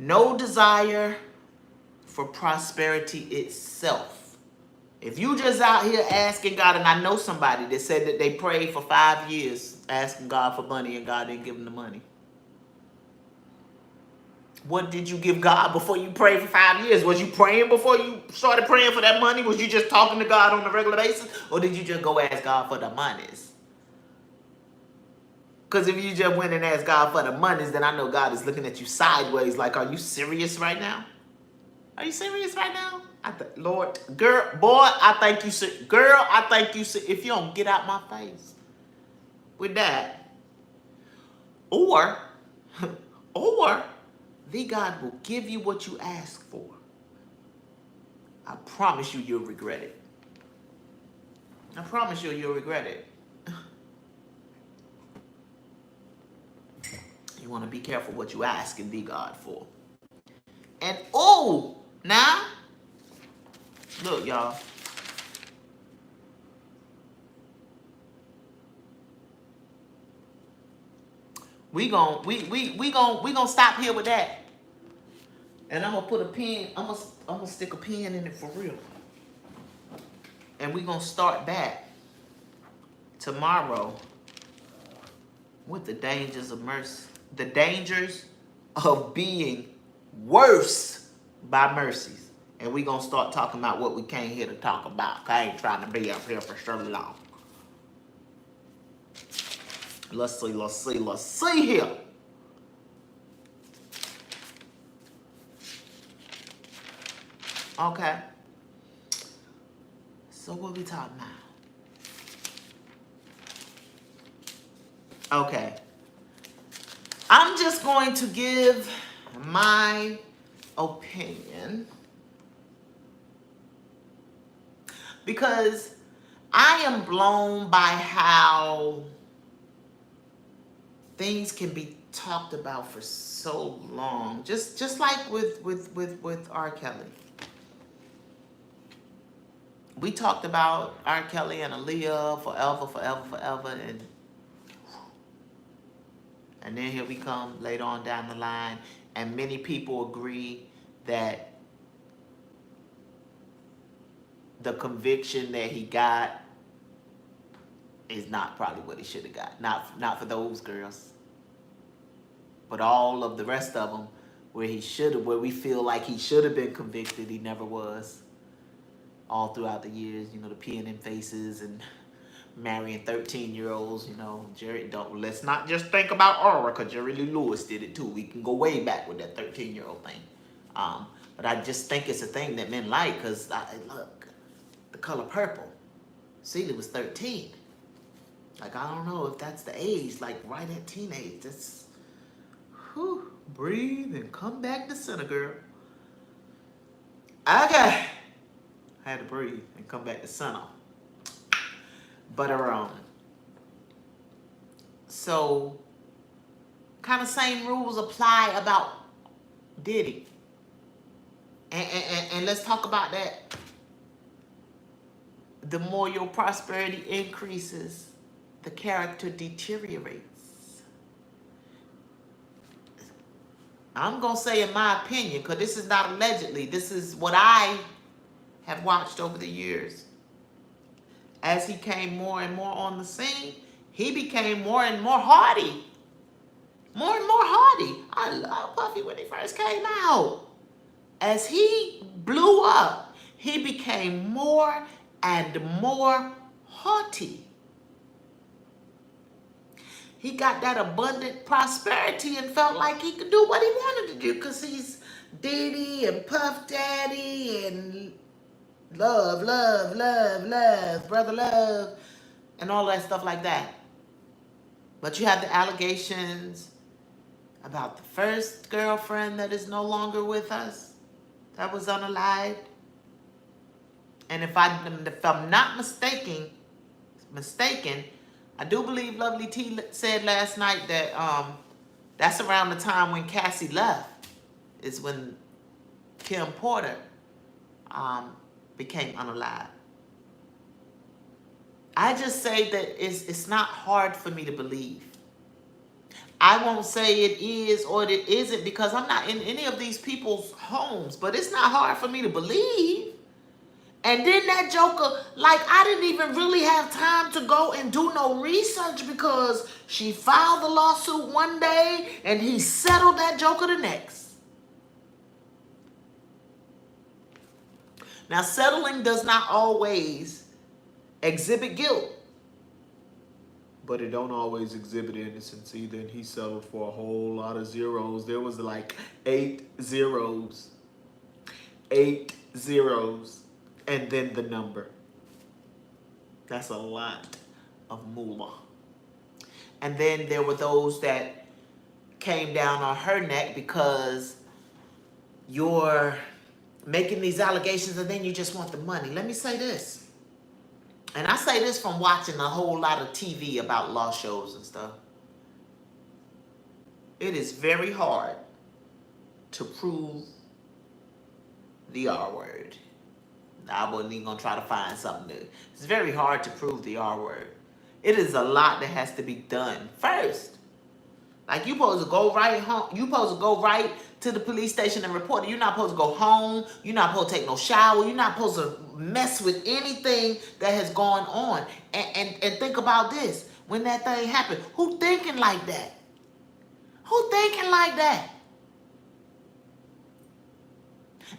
A: No desire for prosperity itself. If you just out here asking God, and I know somebody that said that they prayed for 5 years asking God for money and God didn't give them the money. What did you give God before you prayed for 5 years? Was you praying before you started praying for that money? Was you just talking to God on a regular basis? Or did you just go ask God for the monies? Because if you just went and asked God for the monies, then I know God is looking at you sideways like, are you serious right now? Are you serious right now? Lord, girl, boy, I think you should. Girl, I think you should. If you don't get out my face with that, or the God will give you what you ask for. I promise you, you'll regret it. I promise you, you'll regret it. You want to be careful what you ask and be God for. And now. Look, y'all. We gonna stop here with that. And I'm gonna put a pin. I'm gonna stick a pin in it for real. And we gonna start back tomorrow with the dangers of mercy. The dangers of being worse by mercies. And we gonna start talking about what we came here to talk about. I ain't trying to be up here for so long. Let's see here. Okay. So what we talking about? Okay. I'm just going to give my opinion, because I am blown by how things can be talked about for so long. Just like with R. Kelly. We talked about R. Kelly and Aaliyah forever, and then here we come later on down the line, and many people agree that the conviction that he got is not probably what he should have got. Not for those girls. But all of the rest of them, where we feel like he should have been convicted, he never was. All throughout the years, the peeing in faces and marrying 13-year-olds, let's not just think about Aura, because Jerry Lee Lewis did it too. We can go way back with that 13-year-old thing. But I just think it's a thing that men like, because look, The Color Purple, Celie was 13. Like, I don't know if that's the age, like right at teenage. That's, breathe and come back to center, girl. Okay. I had to breathe and come back to center. But so kind of same rules apply about Diddy. And let's talk about that. The more your prosperity increases, the character deteriorates. I'm going to say in my opinion, because this is not allegedly, this is what I have watched over the years. As he came more and more on the scene, he became more and more hardy. More and more hardy. I love Puffy when he first came out. As he blew up, he became more and more haughty. He got that abundant prosperity and felt like he could do what he wanted to do because he's Diddy and Puff Daddy and love, love, love, love, brother love, and all that stuff like that. But you have the allegations about the first girlfriend that is no longer with us, that was unalived. And if I'm not mistaken, I do believe Lovely T said last night that that's around the time when Cassie left, is when Kim Porter became unalive. I just say that it's not hard for me to believe. I won't say it is or it isn't because I'm not in any of these people's homes, but it's not hard for me to believe. And then that joker, like, I didn't even really have time to go and do no research because she filed the lawsuit one day and he settled that joker the next. Now, settling does not always exhibit guilt, but it don't always exhibit innocence either. And he settled for a whole lot of zeros. There was like 8 zeros. 8 zeros. And then the number. That's a lot of moolah. And then there were those that came down on her neck because you're making these allegations and then you just want the money. Let me say this. And I say this from watching a whole lot of TV about law shows and stuff. It is very hard to prove the R word. I wasn't even going to try to find something new. It's very hard to prove the R word. It is a lot that has to be done first. Like, you supposed to go right home. You supposed to go right to the police station and report it. You're not supposed to go home. You're not supposed to take no shower. You're not supposed to mess with anything that has gone on. And think about this. When that thing happened, who thinking like that? Who thinking like that?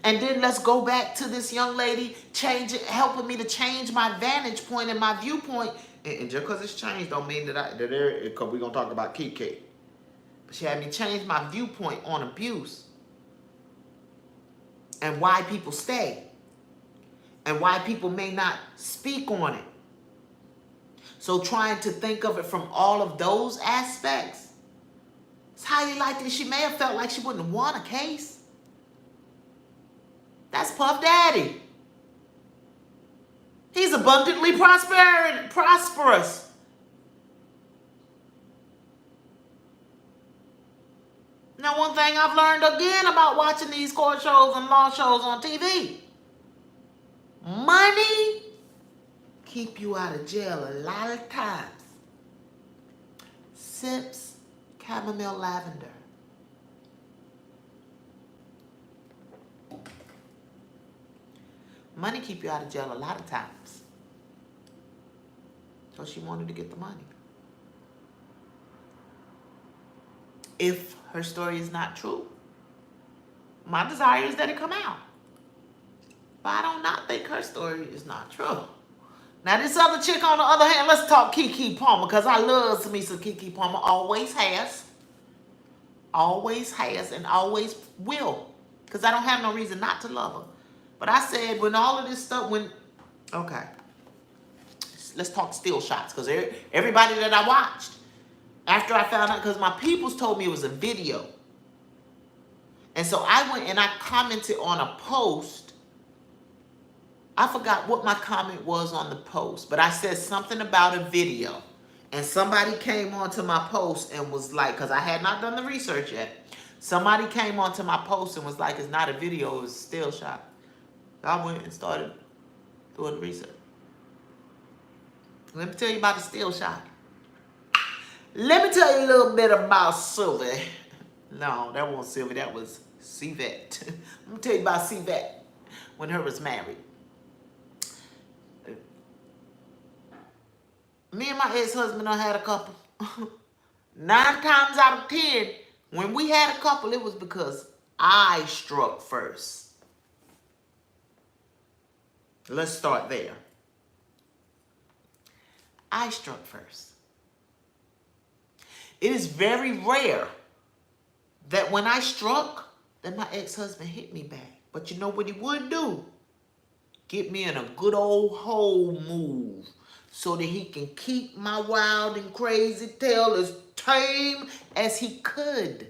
A: And then let's go back to this young lady helping me to change my vantage point and my viewpoint. And just because it's changed don't mean that because we're going to talk about Keke. But she had me change my viewpoint on abuse. And why people stay. And why people may not speak on it. So trying to think of it from all of those aspects, it's highly likely she may have felt like she wouldn't have won a case. That's Puff Daddy. He's abundantly prosperous. Now, one thing I've learned again about watching these court shows and law shows on TV, money keep you out of jail a lot of times. Sips chamomile lavender. Money keep you out of jail a lot of times. So she wanted to get the money. If her story is not true, my desire is that it come out. But I do not think her story is not true. Now, this other chick, on the other hand, let's talk Keke Palmer, because I love me some Keke Palmer. Always has, and always will, because I don't have no reason not to love her. But I said, when all of this stuff, okay, let's talk still shots, because everybody that I watched, after I found out, because my peoples told me it was a video. And so I went and I commented on a post. I forgot what my comment was on the post, but I said something about a video. And somebody came onto my post and was like, because I had not done the research yet, somebody came onto my post and was like, it's not a video, it's a still shot. I went and started doing research. Let me tell you about the still shot. Let me tell you a little bit about Sylvie. No, that wasn't Sylvia. That was Cvette. I'm going to tell you about Cvette when her was married. Me and my ex-husband done had a couple. 9 times out of 10, when we had a couple, it was because I struck first. Let's start there. I struck first. It is very rare that when I struck, that my ex-husband hit me back. But you know what he would do? Get me in a good old hole move so that he can keep my wild and crazy tail as tame as he could.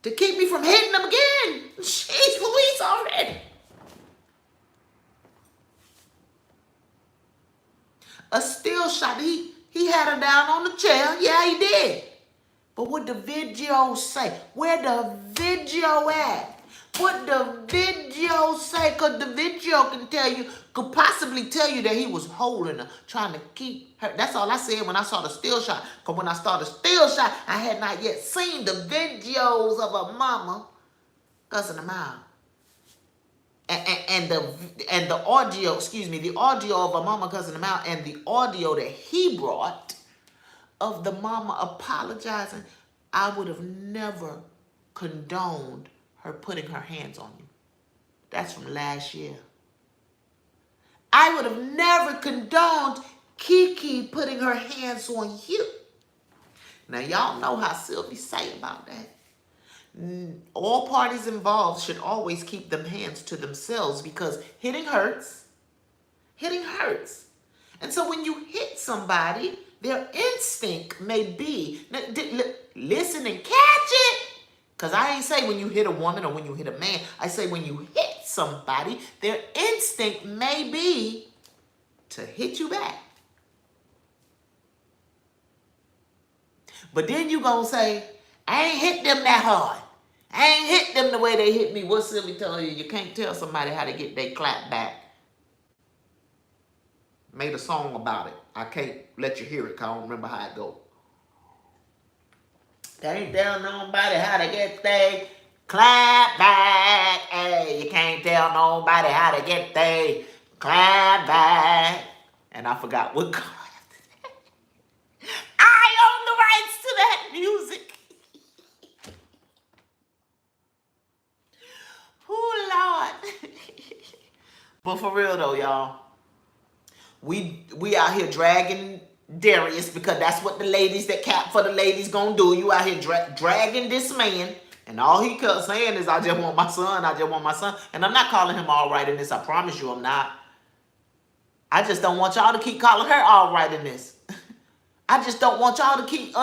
A: To keep me from hitting him again. Jeez Louise already. A still shot. He had her down on the chair. Yeah, he did. But what the video say? Where the video at? What the video say? Because the video could possibly tell you that he was holding her, trying to keep her. That's all I said when I saw the still shot. Because when I saw the still shot, I had not yet seen the videos of a mama cussing him out. And the audio, the audio of a mama cussing him out and the audio that he brought of the mama apologizing, I would have never condoned her putting her hands on you. That's from last year. I would have never condoned Keke putting her hands on you. Now, y'all know how Sylvie say about that. All parties involved should always keep them hands to themselves because hitting hurts. Hitting hurts. And so when you hit somebody, their instinct may be, listen and catch it. Because I ain't say when you hit a woman or when you hit a man. I say when you hit somebody, their instinct may be to hit you back. But then you gonna say, I ain't hit them that hard. I ain't hit them the way they hit me. What Sylvie tell you? You can't tell somebody how to get their clap back. Made a song about it. I can't let you hear it because I don't remember how it goes. Can't tell nobody how to get their clap back. Hey, you can't tell nobody how to get their clap back. And I forgot what God. I own the rights to that music. Oh, Lord. But for real though, y'all. We out here dragging Darius because that's what the ladies that cap for the ladies gonna do. You out here dragging this man, and all he kept saying is, I just want my son, I just want my son. And I'm not calling him all right in this, I promise you I'm not. I just don't want y'all to keep calling her all right in this. I just don't want y'all to keep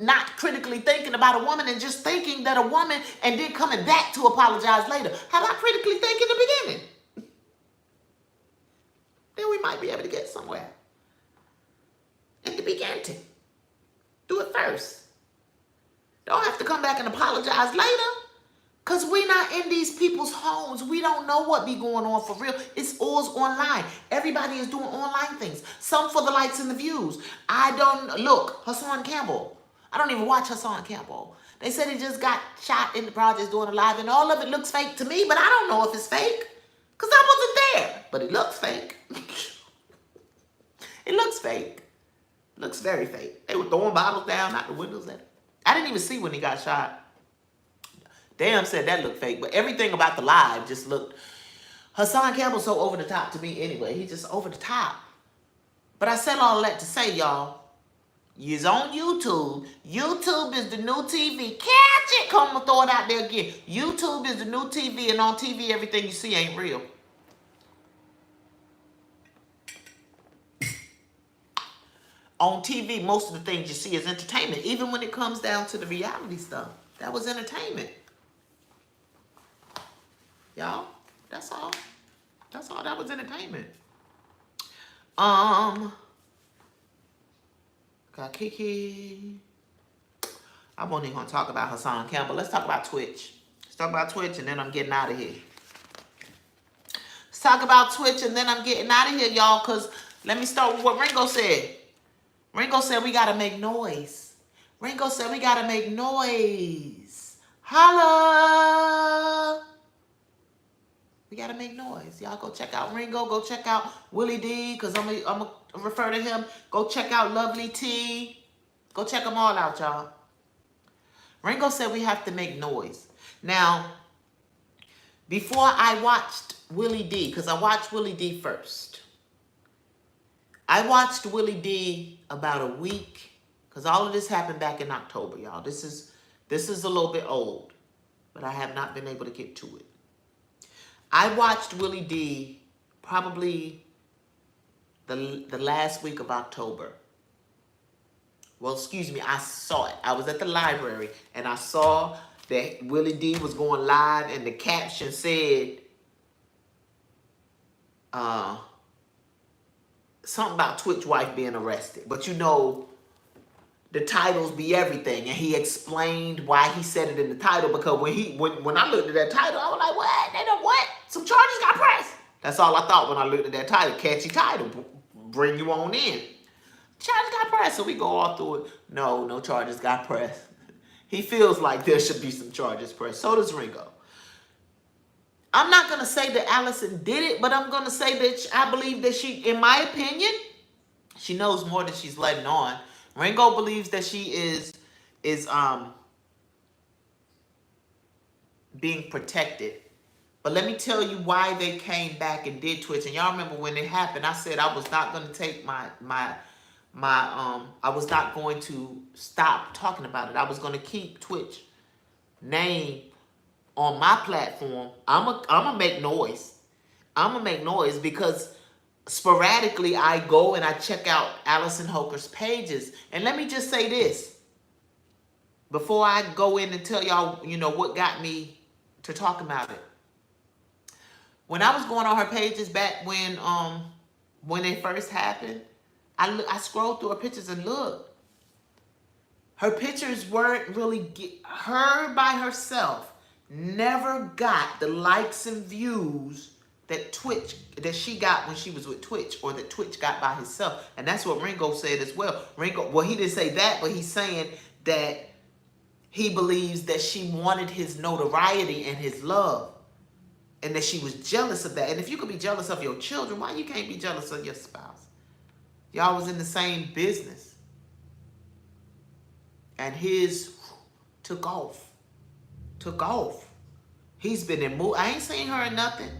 A: not critically thinking about a woman and just thinking that a woman and then coming back to apologize later. How about critically think in the beginning? Then we might be able to get somewhere. In the beginning. Do it first. Don't have to come back and apologize later. Because we're not in these people's homes. We don't know what be going on for real. It's all online. Everybody is doing online things. Some for the likes and the views. Look, Hassan Campbell. I don't even watch Hassan Campbell. They said he just got shot in the projects doing a live, and all of it looks fake to me, but I don't know if it's fake. Because I wasn't there. But it looks fake. It looks fake. Looks very fake. They were throwing bottles down out the windows at him. I didn't even see when he got shot. Damn said that looked fake. But everything about the live just looked... Hassan Campbell's so over the top to me anyway. He's just over the top. But I said all that to say, y'all, you's on YouTube. YouTube is the new TV. Catch it! Come and throw it out there again. YouTube is the new TV, and on TV, everything you see ain't real. On TV, most of the things you see is entertainment. Even when it comes down to the reality stuff. That was entertainment. Y'all, that's all. That's all. That was entertainment. Got Keke. I wasn't even going to talk about Hassan Campbell. Let's talk about Twitch. Let's talk about Twitch, and then I'm getting out of here. Let's talk about Twitch, and then I'm getting out of here, y'all, because let me start with what Ringo said. Ringo said we got to make noise. Ringo said we got to make noise. Holla! We gotta make noise. Y'all go check out Ringo. Go check out Willie D, because I'm gonna refer to him. Go check out Lovely T. Go check them all out, y'all. Ringo said we have to make noise. Now, before I watched Willie D, because I watched Willie D first. I watched Willie D about a week, because all of this happened back in October, y'all. This is a little bit old, but I have not been able to get to it. I watched Willie D probably the last week of October. Well, excuse me, I saw it. I was at the library, and I saw that Willie D was going live, and the caption said, something about Twitch wife being arrested. But you know, the titles be everything, and he explained why he said it in the title, because when I looked at that title, I was like, what? They know what? Some charges got pressed. That's all I thought when I looked at that title. Catchy title, bring you on in. Charges got pressed, so we go all through it. No charges got pressed. He feels like there should be some charges pressed. So does Ringo. I'm not going to say that Allison did it, but I'm going to say that I believe that she, in my opinion, she knows more than she's letting on. Ringo believes that she is being protected. But let me tell you why they came back and did Twitch. And y'all remember when it happened, I said I was not going to take I was not going to stop talking about it. I was going to keep Twitch name on my platform. I'm gonna make noise. I'm gonna make noise because sporadically I go and I check out Allison Hoker's pages. And let me just say this before I go in and tell y'all, you know, what got me to talk about it. When I was going on her pages back when it first happened, I scrolled through her pictures and looked. Her pictures weren't really her by herself. Never got the likes and views that she got when she was with Twitch, or that Twitch got by himself. And that's what Ringo said as well. Well, he didn't say that, but he's saying that he believes that she wanted his notoriety and his love, and that she was jealous of that. And if you could be jealous of your children, why you can't be jealous of your spouse? Y'all was in the same business. And his took off. He's been in movies. I ain't seen her in nothing.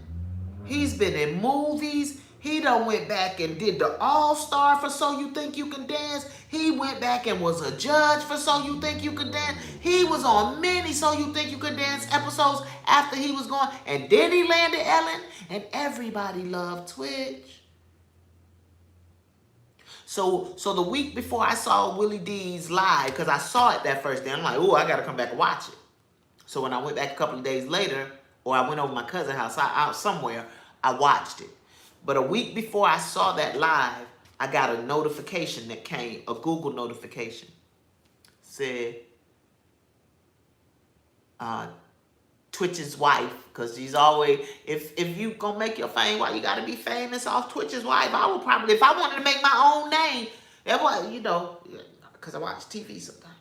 A: He's been in movies. He done went back and did the All-Star for So You Think You Can Dance. He went back and was a judge for So You Think You Can Dance. He was on many So You Think You Can Dance episodes after he was gone. And then he landed Ellen, and everybody loved Twitch. So the week before I saw Willie D's live, because I saw it that first day, I'm like, oh, I got to come back and watch it. So when I went back a couple of days later, or I went over to my cousin's house out somewhere, I watched it. But a week before I saw that live, I got a notification that came, a Google notification. Said, Twitch's wife, because she's always, if you gonna make your fame, why you gotta be famous off Twitch's wife? I would probably, if I wanted to make my own name, that was, you know, because I watch TV sometimes.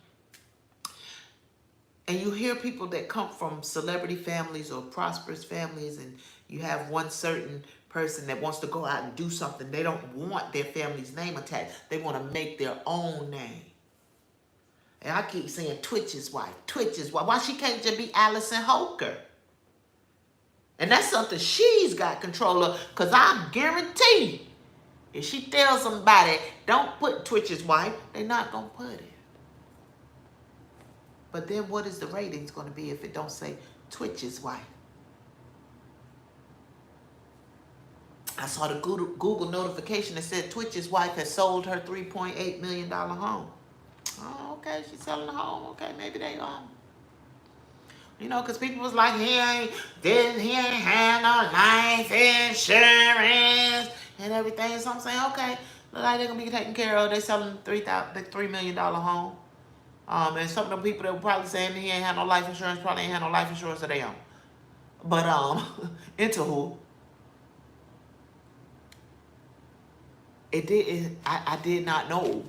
A: And you hear people that come from celebrity families or prosperous families, and you have one certain person that wants to go out and do something. They don't want their family's name attached. They want to make their own name. And I keep saying Twitch's wife, Twitch's wife. Why she can't just be Allison Hoker? And that's something she's got control of, because I guarantee if she tells somebody, don't put Twitch's wife, they're not going to put it. But then what is the ratings going to be if it don't say Twitch's wife? I saw the Google notification that said Twitch's wife has sold her $3.8 million home. Oh, okay, she's selling the home. Okay, maybe they you know, because people was like, he ain't had no life insurance and everything. So I'm saying, okay, look like they're going to be taken care of. They're selling $3 million home. And some of the people that were probably saying he ain't had no life insurance probably ain't had no life insurance of their own. But, anywho, I did not know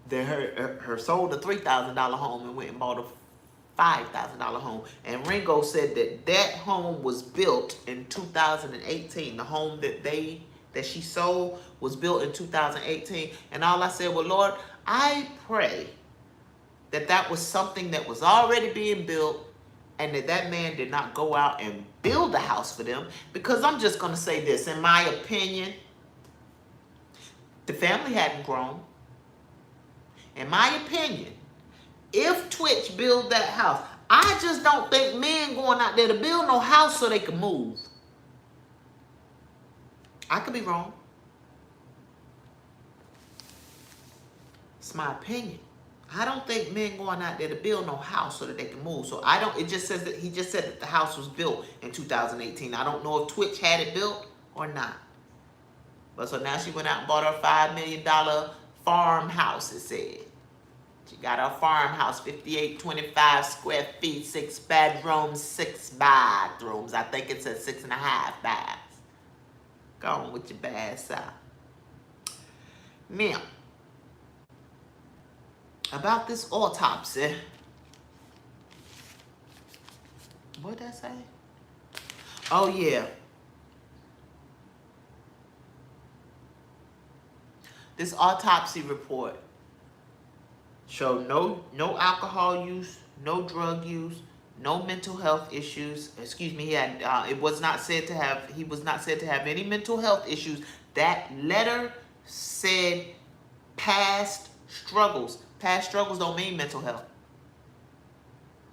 A: that her sold a $3,000 home and went and bought $5,000 home. And Ringo said that that home was built in 2018. The home that she sold was built in 2018. And all I said, well, Lord, I pray that that was something that was already being built and that man did not go out and build a house for them. Because I'm just going to say this, in my opinion, the family hadn't grown. In my opinion, if Twitch build that house, I just don't think men going out there to build no house so they can move. I could be wrong. It's my opinion. I don't think men going out there to build no house so that they can move. So I don't, it just says that he just said that the house was built in 2018. I don't know if Twitch had it built or not. But so now she went out and bought her $5 million farmhouse, it said. She got her farmhouse, 5825 square feet, 6 bedrooms, 6 bathrooms. I think it said 6.5 baths. Go on with your bad side. Now, about this autopsy. What did I say? Oh, yeah. This autopsy report showed no alcohol use, no drug use, no mental health issues. Excuse me, he had he was not said to have any mental health issues. That letter said past struggles. Past struggles don't mean mental health.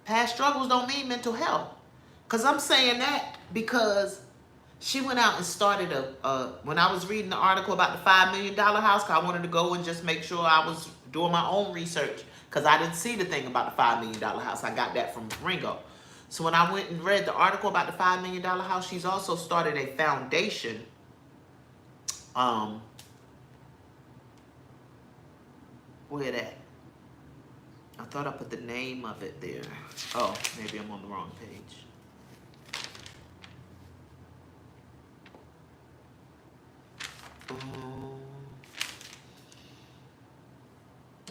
A: Past struggles don't mean mental health. Because I'm saying that because she went out and started when I was reading the article about the $5 million house, because I wanted to go and just make sure I was doing my own research, because I didn't see the thing about the $5 million house. I got that from Ringo. So when I went and read the article about the $5 million house, she's also started a foundation. Where that? I thought I put the name of it there. Oh, maybe I'm on the wrong page.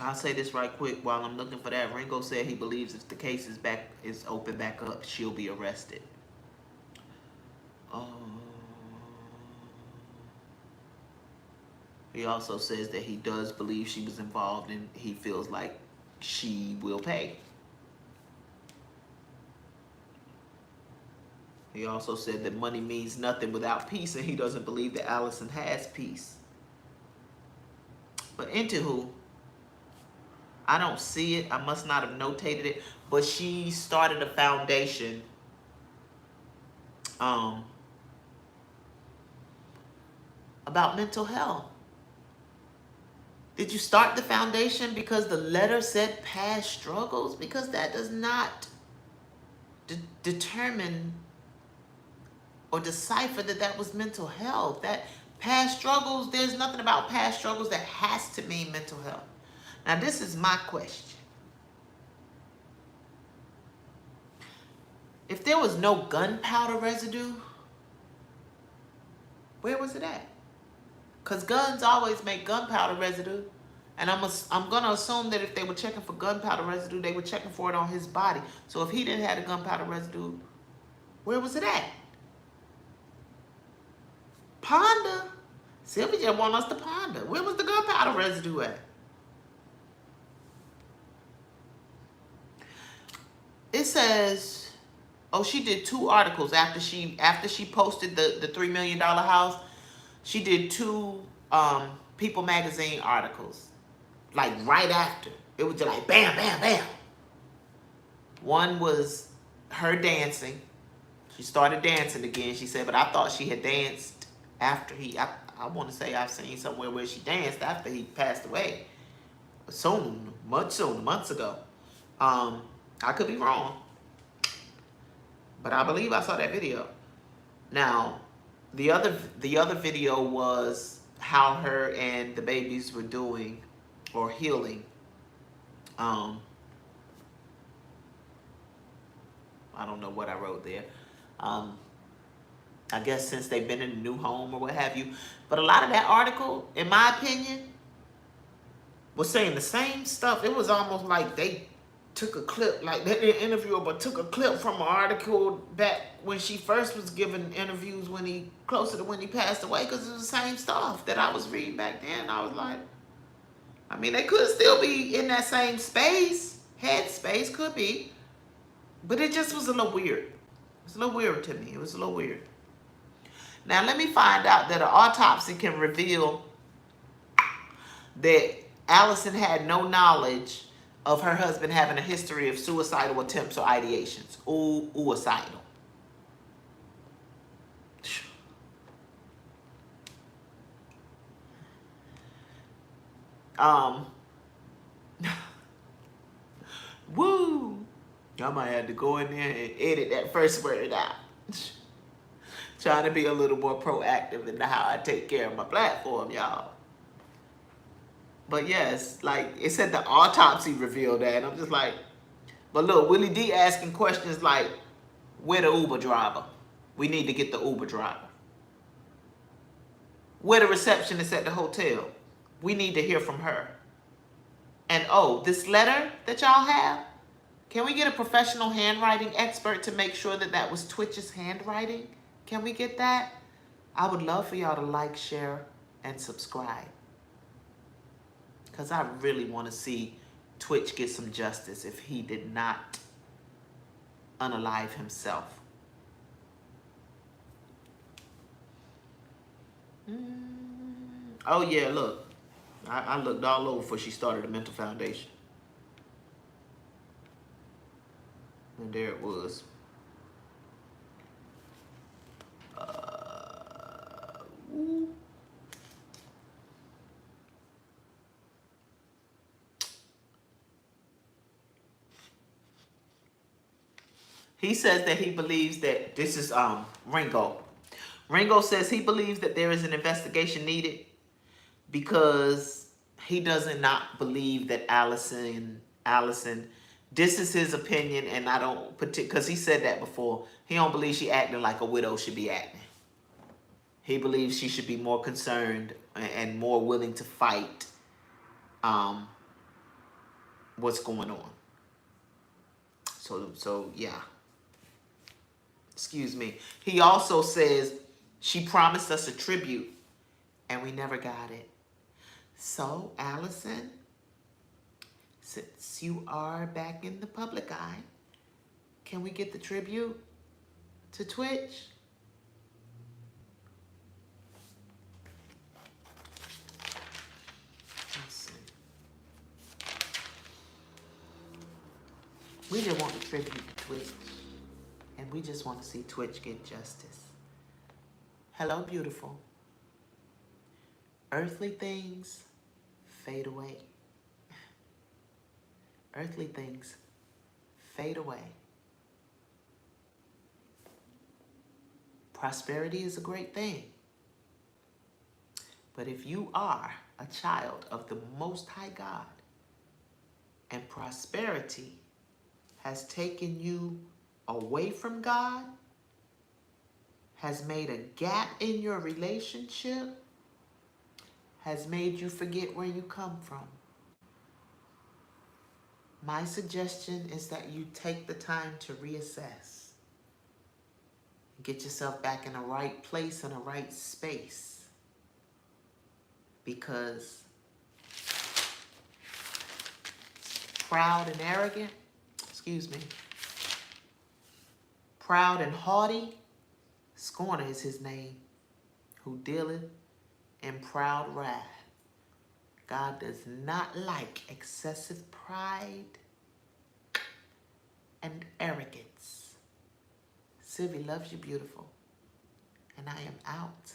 A: I'll say this right quick while I'm looking for that. Ringo said he believes if the case is open back up, she'll be arrested. He also says that he does believe she was involved and he feels like she will pay. He also said that money means nothing without peace, and he doesn't believe that Allison has peace. But anywho, I don't see it. I must not have notated it. But she started a foundation about mental health. Did you start the foundation because the letter said past struggles? Because that does not determine or decipher that that was mental health. That past struggles, there's nothing about past struggles that has to mean mental health. Now, this is my question. If there was no gunpowder residue, where was it at? Because guns always make gunpowder residue. And I'm going to assume that if they were checking for gunpowder residue, they were checking for it on his body. So if he didn't have the gunpowder residue, where was it at? Ponder. Sylvia just want us to ponder. Where was the gunpowder residue at? It says, oh, she did 2 articles after she posted the $3 million house. She did 2 People magazine articles, like right after. It was just like bam, bam, bam. One was her dancing. She started dancing again. She said, but I thought she had danced after I want to say I've seen somewhere where she danced after he passed away. Soon, much sooner, months ago. I could be wrong, but I believe I saw that video. Now, the other video was how her and the babies were doing or healing. I don't know what I wrote there. I guess since they've been in a new home or what have you. But a lot of that article, in my opinion, was saying the same stuff. It was almost like they took a clip, like they didn't interview her, but took a clip from an article back when she first was giving interviews when he, closer to when he passed away, because it was the same stuff that I was reading back then. I was like, I mean, they could still be in that same space, head space, could be, but it just was a little weird. It's a little weird to me. It was a little weird. Now, let me find out that an autopsy can reveal that Allison had no knowledge of her husband having a history of suicidal attempts or ideations. Suicidal. Woo! I might have to go in there and edit that first word out. Trying to be a little more proactive in how I take care of my platform, y'all. But yes, like it said, the autopsy revealed that. And I'm just like, but look, Willie D asking questions like, where the Uber driver? We need to get the Uber driver. Where the receptionist at the hotel? We need to hear from her. And oh, this letter that y'all have, can we get a professional handwriting expert to make sure that that was Twitch's handwriting? Can we get that? I would love for y'all to like, share, and subscribe. Because I really want to see Twitch get some justice if he did not unalive himself. Oh yeah, look. I looked all over before she started a mental foundation. And there it was. He says that he believes that this is Ringo. Ringo says he believes that there is an investigation needed because he does not believe that Allison, this is his opinion, and I don't, because he said that before, he don't believe she acting like a widow should be acting. He believes she should be more concerned and more willing to fight what's going on. So yeah. Excuse me. He also says she promised us a tribute and we never got it. So, Allison, since you are back in the public eye, can we get the tribute to Twitch? Let's see. We didn't want the tribute to Twitch. And we just want to see Twitch get justice. Hello, beautiful. Earthly things fade away. Earthly things fade away. Prosperity is a great thing. But if you are a child of the Most High God and prosperity has taken you away from God, has made a gap in your relationship, has made you forget where you come from, my suggestion is that you take the time to reassess. Get yourself back in a right place and a right space. Because proud and arrogant, proud and haughty, scorner is his name, who dealeth in proud wrath. God does not like excessive pride and arrogance. Sylvie loves you, beautiful. And I am out.